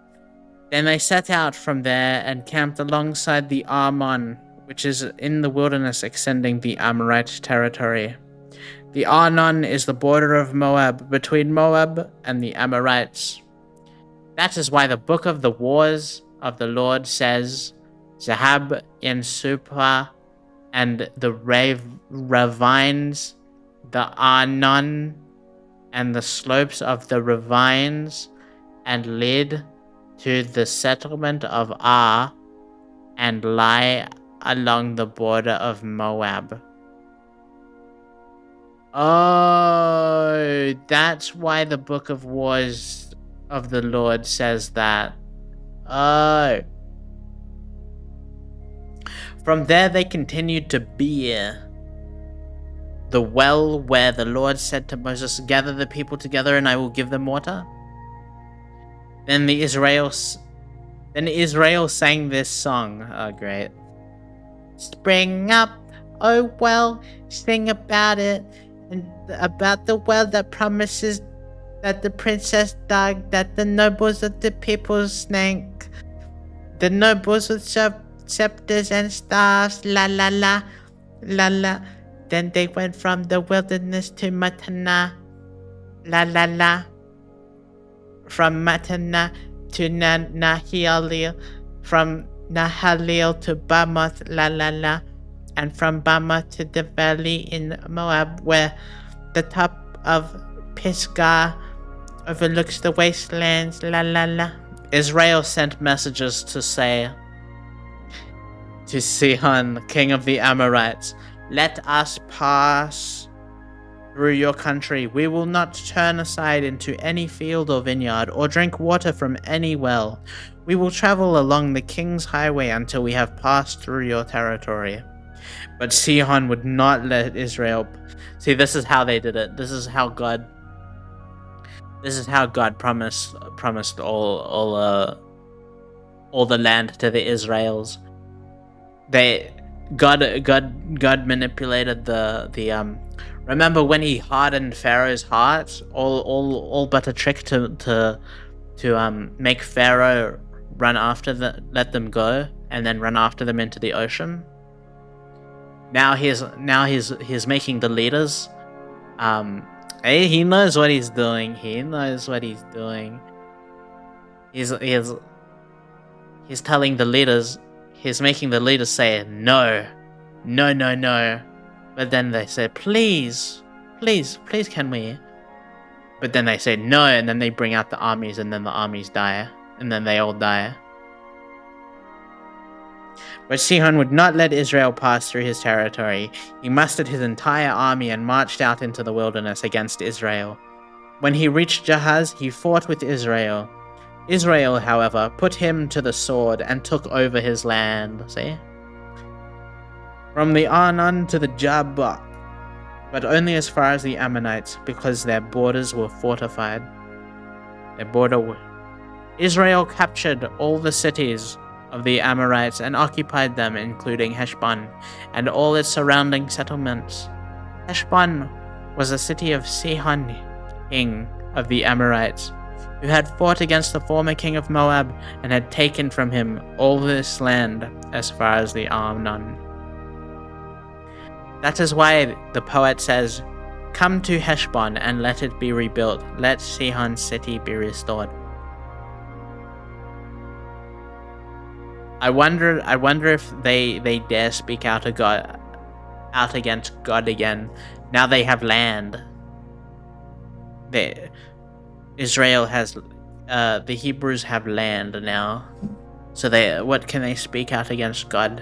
Then they set out from there and camped alongside the Arnon, which is in the wilderness extending the Amorite territory. The Arnon is the border of Moab, between Moab and the Amorites. That is why the book of the wars of the Lord says, Zahab in Supah and the ravines, the Arnon and the slopes of the ravines, and lead to the settlement of Ar, and lie along the border of Moab. Oh, that's why the book of wars of the Lord says that. Oh. From there they continued to Beer, the well where the Lord said to Moses, Gather the people together and I will give them water. Then Israel sang this song. Oh, great. Spring up, oh well, sing about it, and about the well that promises that the princess dug, that the nobles of the people snake, the nobles with scepters and staffs, la la la, la la. Then they went from the wilderness to Matana, la la la. From Matana to Nahalil, from Nahalil to Bamoth, la la la, and from Bamoth to the valley in Moab, where the top of Pisgah overlooks the wastelands, la la la. Israel sent messages to Sihon, king of the Amorites, Let us pass through your country. We will not turn aside into any field or vineyard, or drink water from any well. We will travel along the king's highway until we have passed through your territory. But Sihon would not let Israel. See, this is how they did it. This is how God promised all the land to the Israels. God manipulated the. Remember when he hardened Pharaoh's heart, all but a trick to make Pharaoh let them go, and then run after them into the ocean. Now he's making the leaders. He knows what he's doing. He's telling the leaders. He's making the leaders say no, no, no, no. But then they say please, please, please, can we? But then they say no, and then they bring out the armies, and then the armies die, and then they all die. But Sihon would not let Israel pass through his territory. He mustered his entire army and marched out into the wilderness against Israel. When he reached Jahaz, he fought with Israel. Israel, however, put him to the sword and took over his land. See? From the Arnon to the Jabbok, but only as far as the Ammonites, because their borders were fortified. Israel captured all the cities of the Amorites and occupied them, including Heshbon and all its surrounding settlements. Heshbon was the city of Sihon, king of the Amorites, who had fought against the former king of Moab and had taken from him all this land as far as the Arnon. That is why the poet says, "Come to Heshbon and let it be rebuilt. Let Sihon's city be restored." I wonder if they dare speak out against God again. Now they have land. Israel has, the Hebrews have land now. So what can they speak out against God?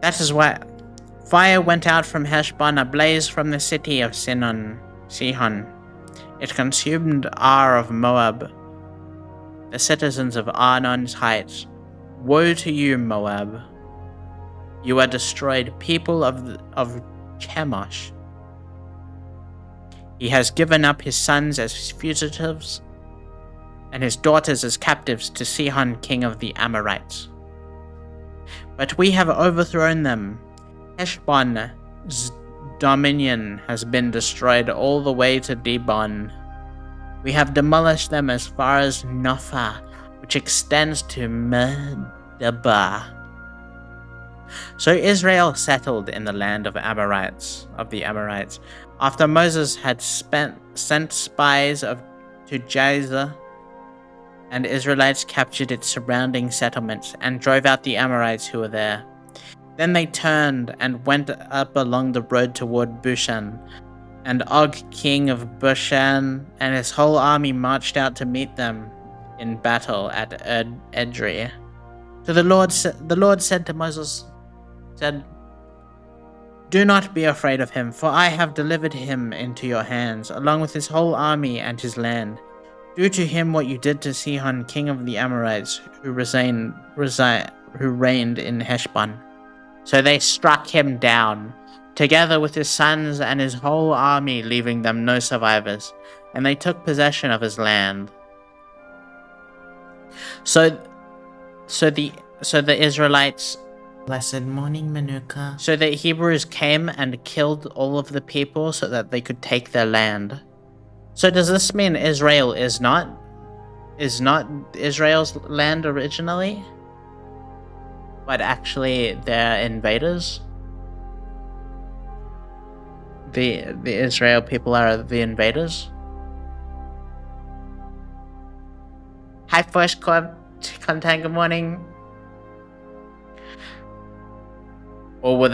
That is why fire went out from Heshbon, a blaze from the city of Sihon. It consumed Ar of Moab, the citizens of Arnon's heights. Woe to you, Moab! You are destroyed, people of Chemosh. He has given up his sons as fugitives, and his daughters as captives to Sihon, king of the Amorites. But we have overthrown them. Heshbon's dominion has been destroyed all the way to Dibon. We have demolished them as far as Nophah, which extends to Medeba. So Israel settled in the land of the Amorites. After Moses had sent spies to Jazer, and Israelites captured its surrounding settlements and drove out the Amorites who were there. Then they turned and went up along the road toward Bushan, and Og, king of Bashan, and his whole army marched out to meet them in battle at Edrei. So the Lord said to Moses, "Do not be afraid of him, for I have delivered him into your hands, along with his whole army and his land. Do to him what you did to Sihon, king of the Amorites, who reigned in Heshbon." So they struck him down, together with his sons and his whole army, leaving them no survivors, and they took possession of his land. So the Israelites. Blessed morning, Manuka. So the Hebrews came and killed all of the people so that they could take their land. So does this mean Israel is not Israel's land originally, but actually they're invaders? The Israel people are the invaders? Hi, first content, good morning. Or was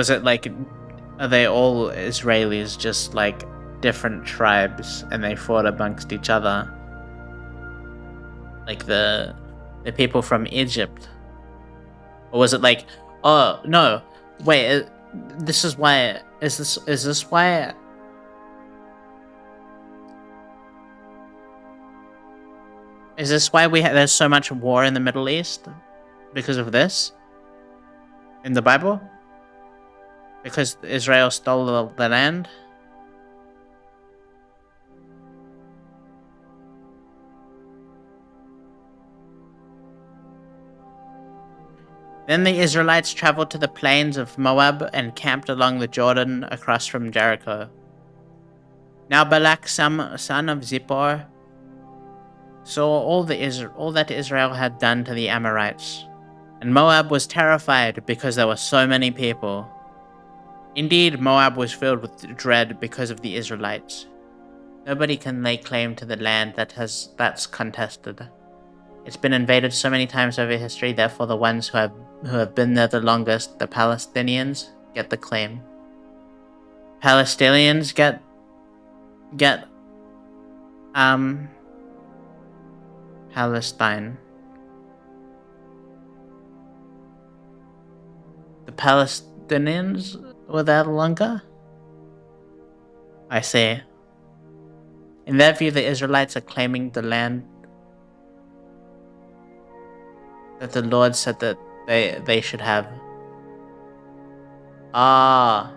it like, are they all Israelis, just like different tribes, and they fought amongst each other? Like the people from Egypt? Or was it like, oh, no, wait, this is why, is this why? Is this why there's so much war in the Middle East? Because of this? In the Bible? Because Israel stole the land? Then the Israelites traveled to the plains of Moab and camped along the Jordan across from Jericho. Now Balak, son of Zippor, saw all that Israel had done to the Amorites, and Moab was terrified because there were so many people. Indeed, Moab was filled with dread because of the Israelites. Nobody can lay claim to the land that's contested. It's been invaded so many times over history, therefore the ones who have been there the longest, the Palestinians, get the claim. Palestinians get Palestine. The Palestinians were there longer? I see. In their view, the Israelites are claiming the land that the Lord said that they should have. Ah.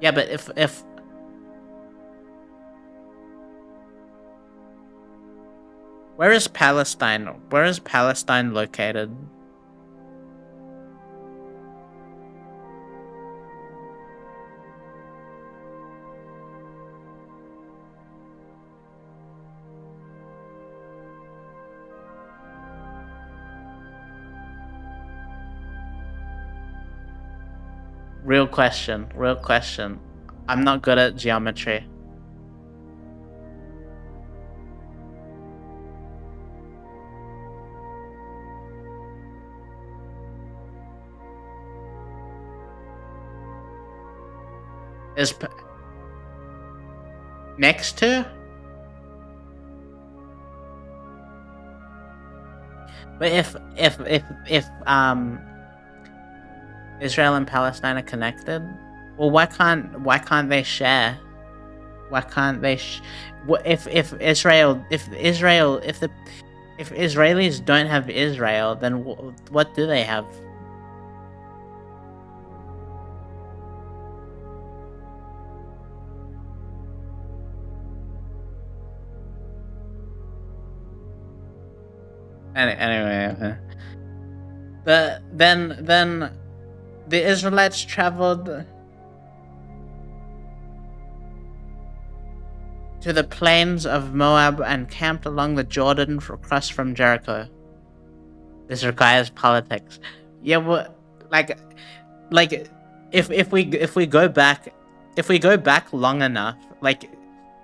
Yeah, but if where is Palestine? Where is Palestine located? Real question. I'm not good at geometry. Is next to? But if Israel and Palestine are connected, well, why can't they share? Why can't they? If Israelis don't have Israel, then what do they have? Anyway, then the Israelites traveled to the plains of Moab and camped along the Jordan across from Jericho. This requires politics. Yeah, well, like if we go back long enough, like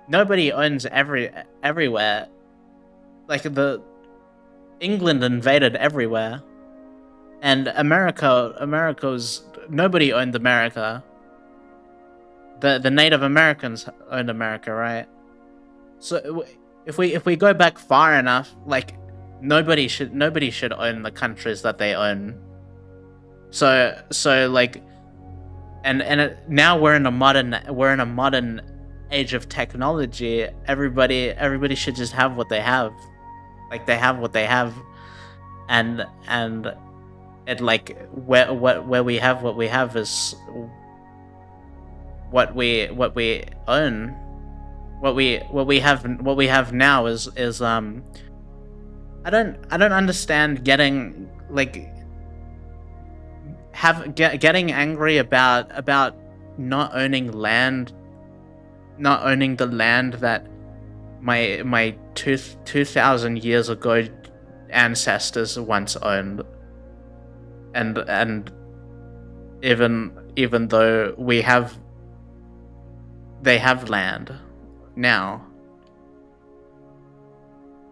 nobody owns everywhere. Like the England invaded everywhere, and America's nobody owned America. The Native Americans owned America, right? So if we go back far enough, like nobody should own the countries that they own. So like, now we're in a modern age of technology. Everybody should just have what they have. Like they have what they have, and it like where we have what we have is what we own. What we have now is I don't understand getting getting angry about not owning land, not owning the land that my 2,000 years ago ancestors once owned, and even though they have land now,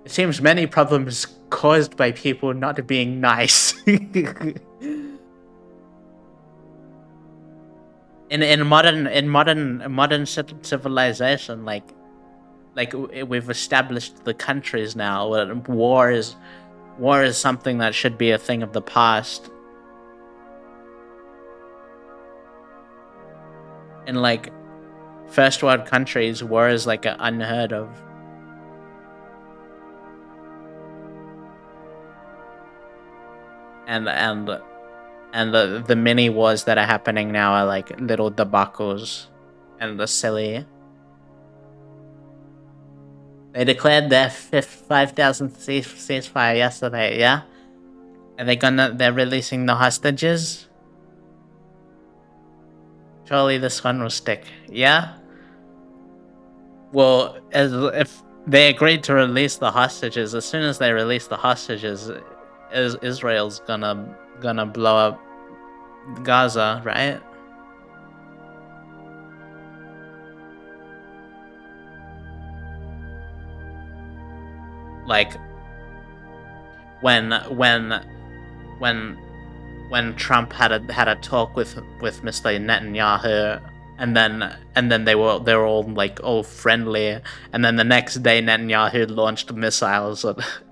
it seems many problems caused by people not being nice. in modern civilization, like we've established the countries now. War is something that should be a thing of the past. In like first world countries, war is like unheard of. And the mini wars that are happening now are like little debacles and the silly. They declared their 5,000th ceasefire yesterday, yeah? They're releasing the hostages? Surely this one will stick. Yeah? Well, if they agreed to release the hostages, as soon as they release the hostages, Israel's gonna blow up Gaza, right? Like when Trump had a talk with Mr. Netanyahu, and then they were all like all friendly, and then the next day Netanyahu launched missiles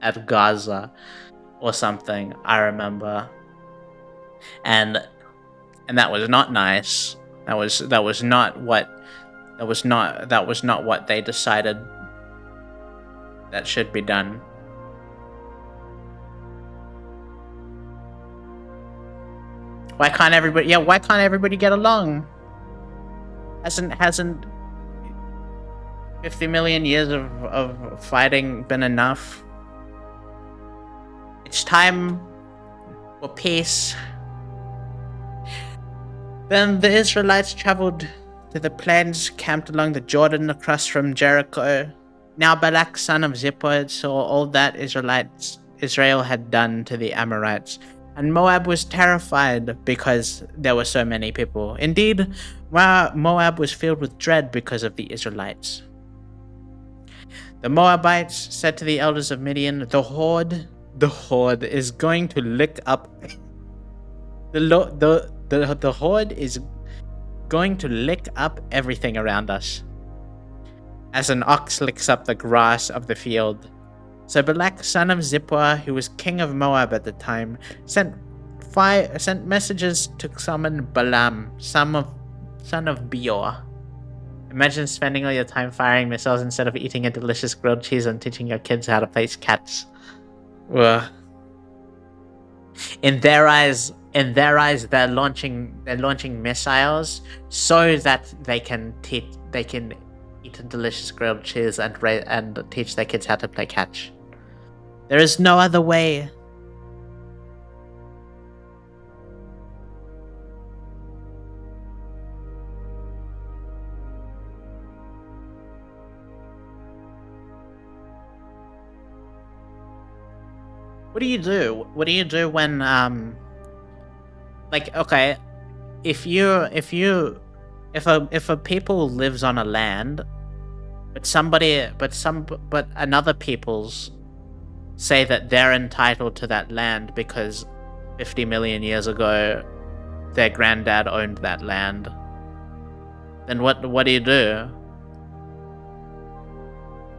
at Gaza or something. I remember, and that was not nice. That was not what they decided that should be done. Why can't everybody get along? Hasn't 50 million years of fighting been enough? It's time for peace. Then the Israelites traveled to the plains camped along the Jordan across from Jericho. Now Balak, son of Zippor, saw all that Israel had done to the Amorites, and Moab was terrified because there were so many people. Indeed, Moab was filled with dread because of the Israelites. The Moabites said to the elders of Midian, the horde is going to lick up the horde is going to lick up everything around us, as an ox licks up the grass of the field. So Balak, son of Zippor, who was king of Moab at the time, sent messages to summon Balaam, son of Beor. Imagine spending all your time firing missiles instead of eating a delicious grilled cheese and teaching your kids how to play cats. Ugh. In their eyes, they're launching missiles so that they can eat a delicious grilled cheese and teach their kids how to play catch. There is no other way. What do you do? What do you do when like, okay, if a people lives on a land, but another peoples say that they're entitled to that land because 50 million years ago their granddad owned that land, then what do you do?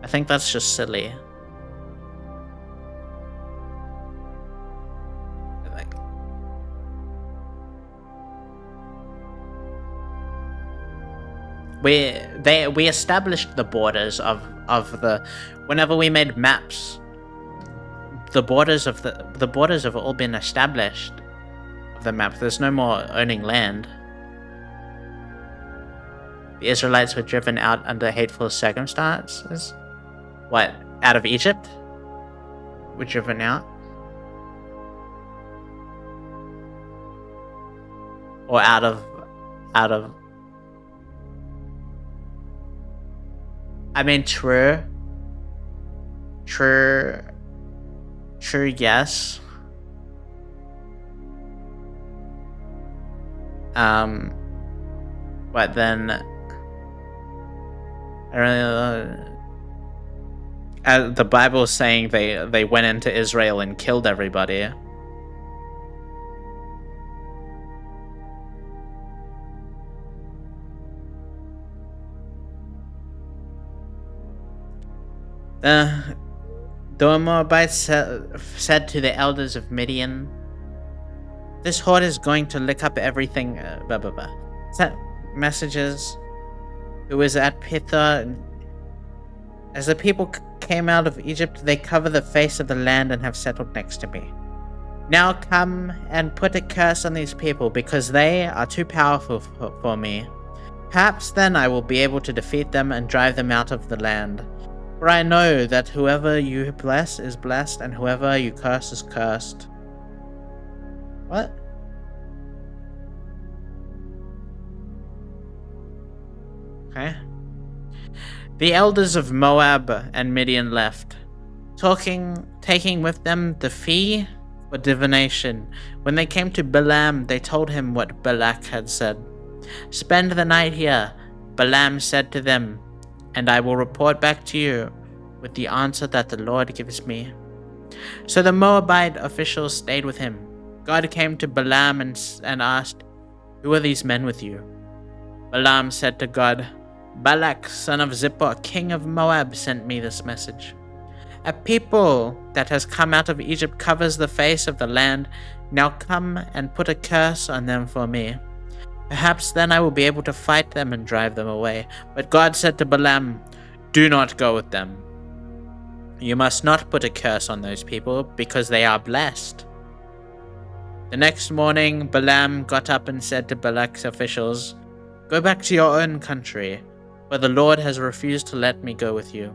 I think that's just silly. We established the borders of the, whenever we made maps, the borders have all been established of the map. There's no more owning land. The Israelites were driven out under hateful circumstances. What, out of Egypt? Were driven out? Or out of I mean, true, yes. But then, I really, the Bible is saying they went into Israel and killed everybody. The Moabites said to the elders of Midian, "This horde is going to lick up everything." Sent messages. Who was at Pitha. As the people came out of Egypt, they cover the face of the land and have settled next to me. Now come and put a curse on these people, because they are too powerful for me. Perhaps then I will be able to defeat them and drive them out of the land. For I know that whoever you bless is blessed, and whoever you curse is cursed. What? Okay. The elders of Moab and Midian left, taking with them the fee for divination. When they came to Balaam, they told him what Balak had said. "Spend the night here," Balaam said to them, "and I will report back to you with the answer that the Lord gives me." So the Moabite officials stayed with him. God came to Balaam and asked, "Who are these men with you?" Balaam said to God, "Balak, son of Zippor, king of Moab, sent me this message. A people that has come out of Egypt covers the face of the land. Now come and put a curse on them for me. Perhaps then I will be able to fight them and drive them away." But God said to Balaam, "Do not go with them. You must not put a curse on those people, because they are blessed." The next morning, Balaam got up and said to Balak's officials, "Go back to your own country, for the Lord has refused to let me go with you."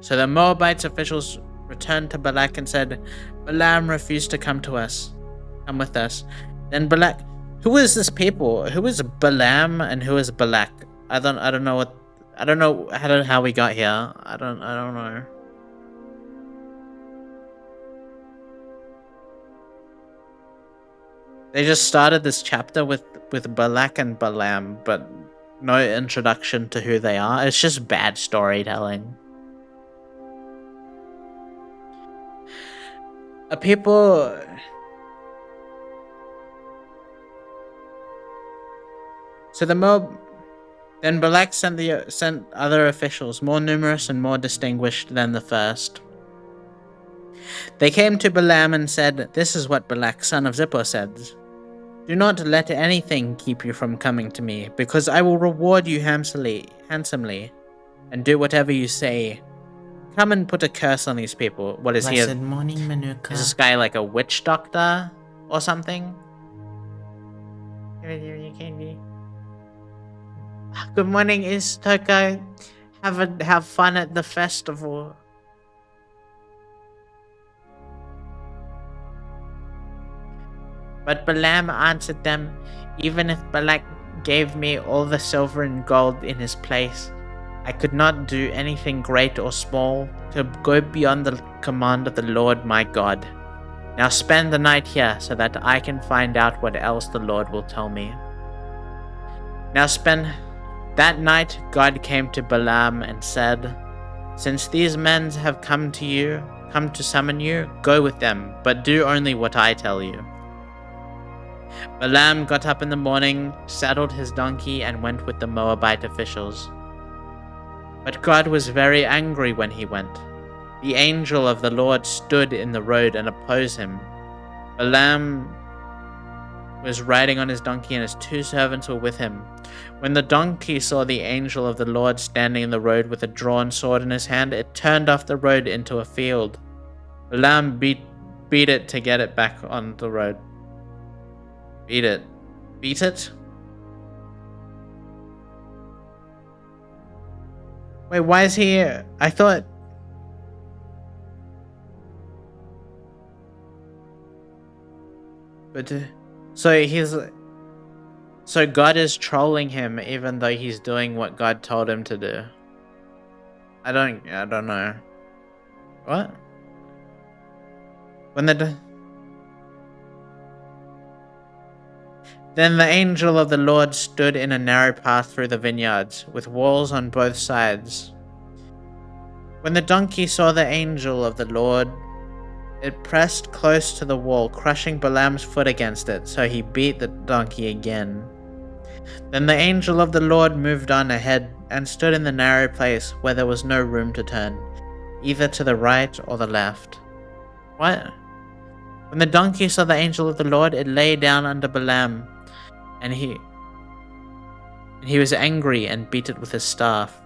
So the Moabites' officials returned to Balak and said, "Balaam refused to come with us." Then Balak, who is this people? Who is Balaam and who is Balak? I don't know how we got here. I don't know. They just started this chapter with Balak and Balaam, but no introduction to who they are. It's just bad storytelling. So then Balak sent other officials, more numerous and more distinguished than the first. They came to Balaam and said, "This is what Balak, son of Zippor, says. Do not let anything keep you from coming to me, because I will reward you handsomely, and do whatever you say. Come and put a curse on these people." What is he? Blessed morning, Manuka. Is this guy like a witch doctor or something? Good morning, Istoka. Have fun at the festival. But Balaam answered them, "Even if Balak gave me all the silver and gold in his place, I could not do anything great or small to go beyond the command of the Lord my God. Now spend the night here so that I can find out what else the Lord will tell me." That night God came to Balaam and said, "Since these men have come to summon you, go with them, but do only what I tell you." Balaam got up in the morning, saddled his donkey, and went with the Moabite officials. But God was very angry when he went. The angel of the Lord stood in the road and opposed him. Balaam was riding on his donkey, and his 2 servants were with him. When the donkey saw the angel of the Lord standing in the road with a drawn sword in his hand, it turned off the road into a field. Balaam beat it to get it back on the road. Beat it? Wait, why is he here? I thought... But, so God is trolling him even though he's doing what God told him to do. I don't know. What? Then the angel of the Lord stood in a narrow path through the vineyards, with walls on both sides. When the donkey saw the angel of the Lord, it pressed close to the wall, crushing Balaam's foot against it, so he beat the donkey again. Then the angel of the Lord moved on ahead and stood in the narrow place where there was no room to turn, either to the right or the left. What? When the donkey saw the angel of the Lord, it lay down under Balaam, and he was angry and beat it with his staff.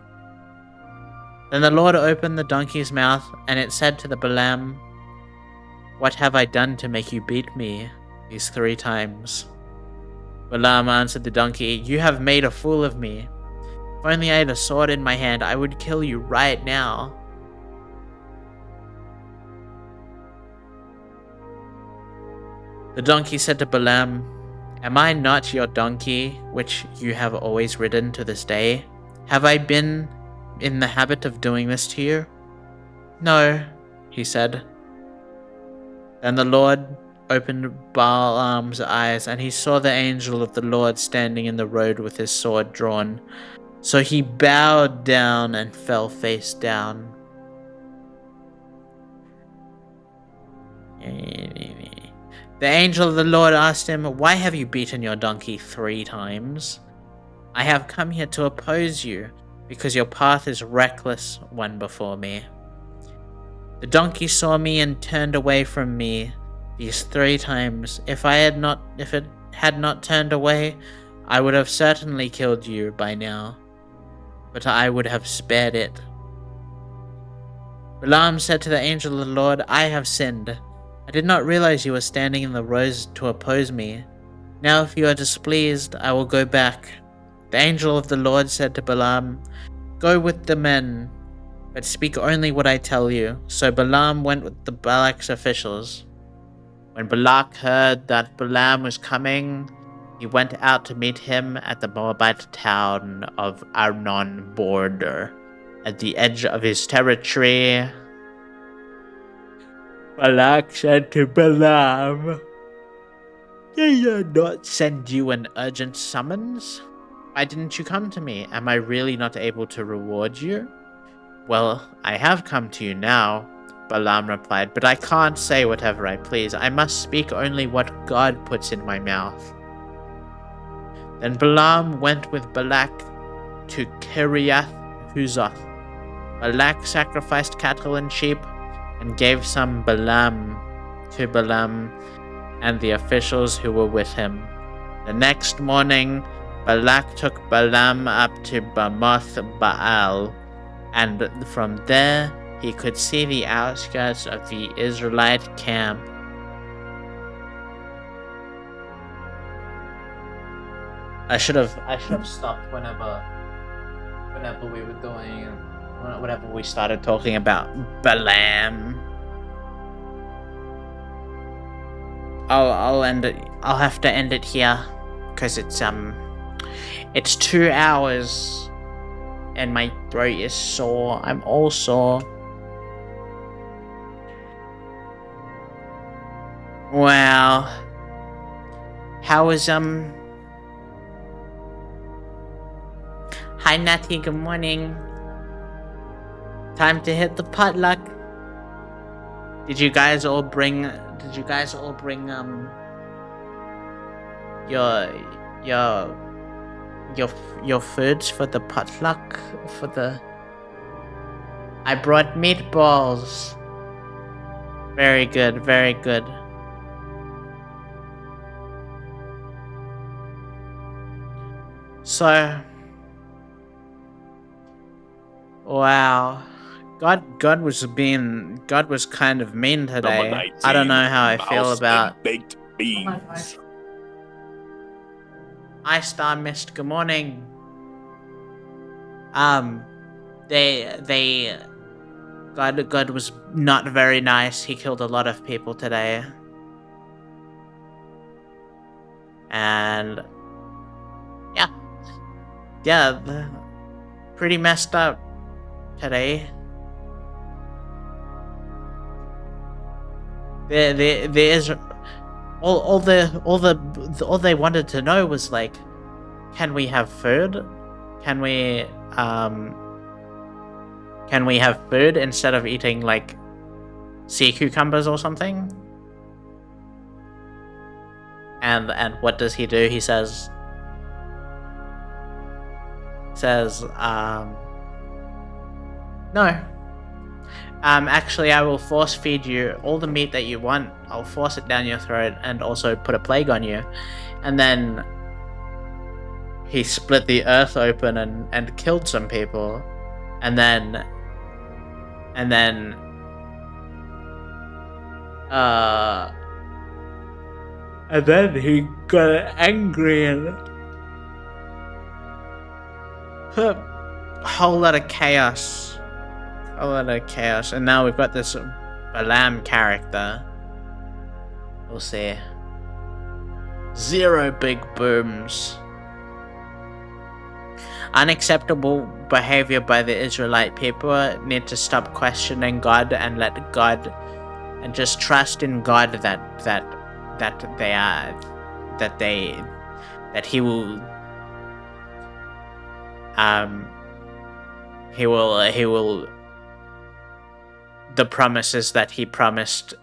Then the Lord opened the donkey's mouth, and it said to the Balaam, "What have I done to make you beat me these 3 times?" Balaam answered the donkey, "You have made a fool of me. If only I had a sword in my hand, I would kill you right now." The donkey said to Balaam, "Am I not your donkey, which you have always ridden to this day? Have I been in the habit of doing this to you?" "No," he said. Then the Lord opened Balaam's eyes, and he saw the angel of the Lord standing in the road with his sword drawn. So he bowed down and fell face down. The angel of the Lord asked him, "Why have you beaten your donkey 3 times? I have come here to oppose you, because your path is reckless one before me. The donkey saw me and turned away from me these 3 times. If it had not turned away, I would have certainly killed you by now, but I would have spared it." Balaam said to the angel of the Lord, "I have sinned. I did not realize you were standing in the road to oppose me. Now if you are displeased, I will go back." The angel of the Lord said to Balaam, "Go with the men, but speak only what I tell you." So Balaam went with the Balak's officials. When Balak heard that Balaam was coming, he went out to meet him at the Moabite town of Arnon border. At the edge of his territory, Balak said to Balaam, "Did I not send you an urgent summons? Why didn't you come to me? Am I really not able to reward you?" "Well, I have come to you now," Balaam replied, "but I can't say whatever I please. I must speak only what God puts in my mouth." Then Balaam went with Balak to Kiriath Huzoth. Balak sacrificed cattle and sheep and gave some to Balaam and the officials who were with him. The next morning, Balak took Balaam up to Bamoth Baal, and from there he could see the outskirts of the Israelite camp. I should have stopped whenever we were doing, whenever we started talking about Balaam. I'll end it. I'll have to end it here because it's 2 hours and my throat is sore. I'm all sore. Wow. How was Hi Natty, good morning. Time to hit the potluck. Did you guys all bring your foods for the potluck? I brought meatballs. Very good, very good. So, wow. God was kind of mean today. I don't know how I feel about baked beans. Hi Star Mist, good morning. God was not very nice. He killed a lot of people today. And yeah, pretty messed up today. There is all they wanted to know was like, can we have food? Can we have food instead of eating like sea cucumbers or something? And what does he do? He says no. Actually, I will force feed you all the meat that you want. I'll force it down your throat and also put a plague on you. And then he split the earth open and killed some people. And then he got angry and put a whole lot of chaos. And now we've got this Balaam character. We'll see. 0 big booms. Unacceptable behavior by the Israelite people. Need to stop questioning God and let God, and just trust in God that He will he will the promises that He promised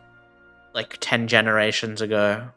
like 10 generations ago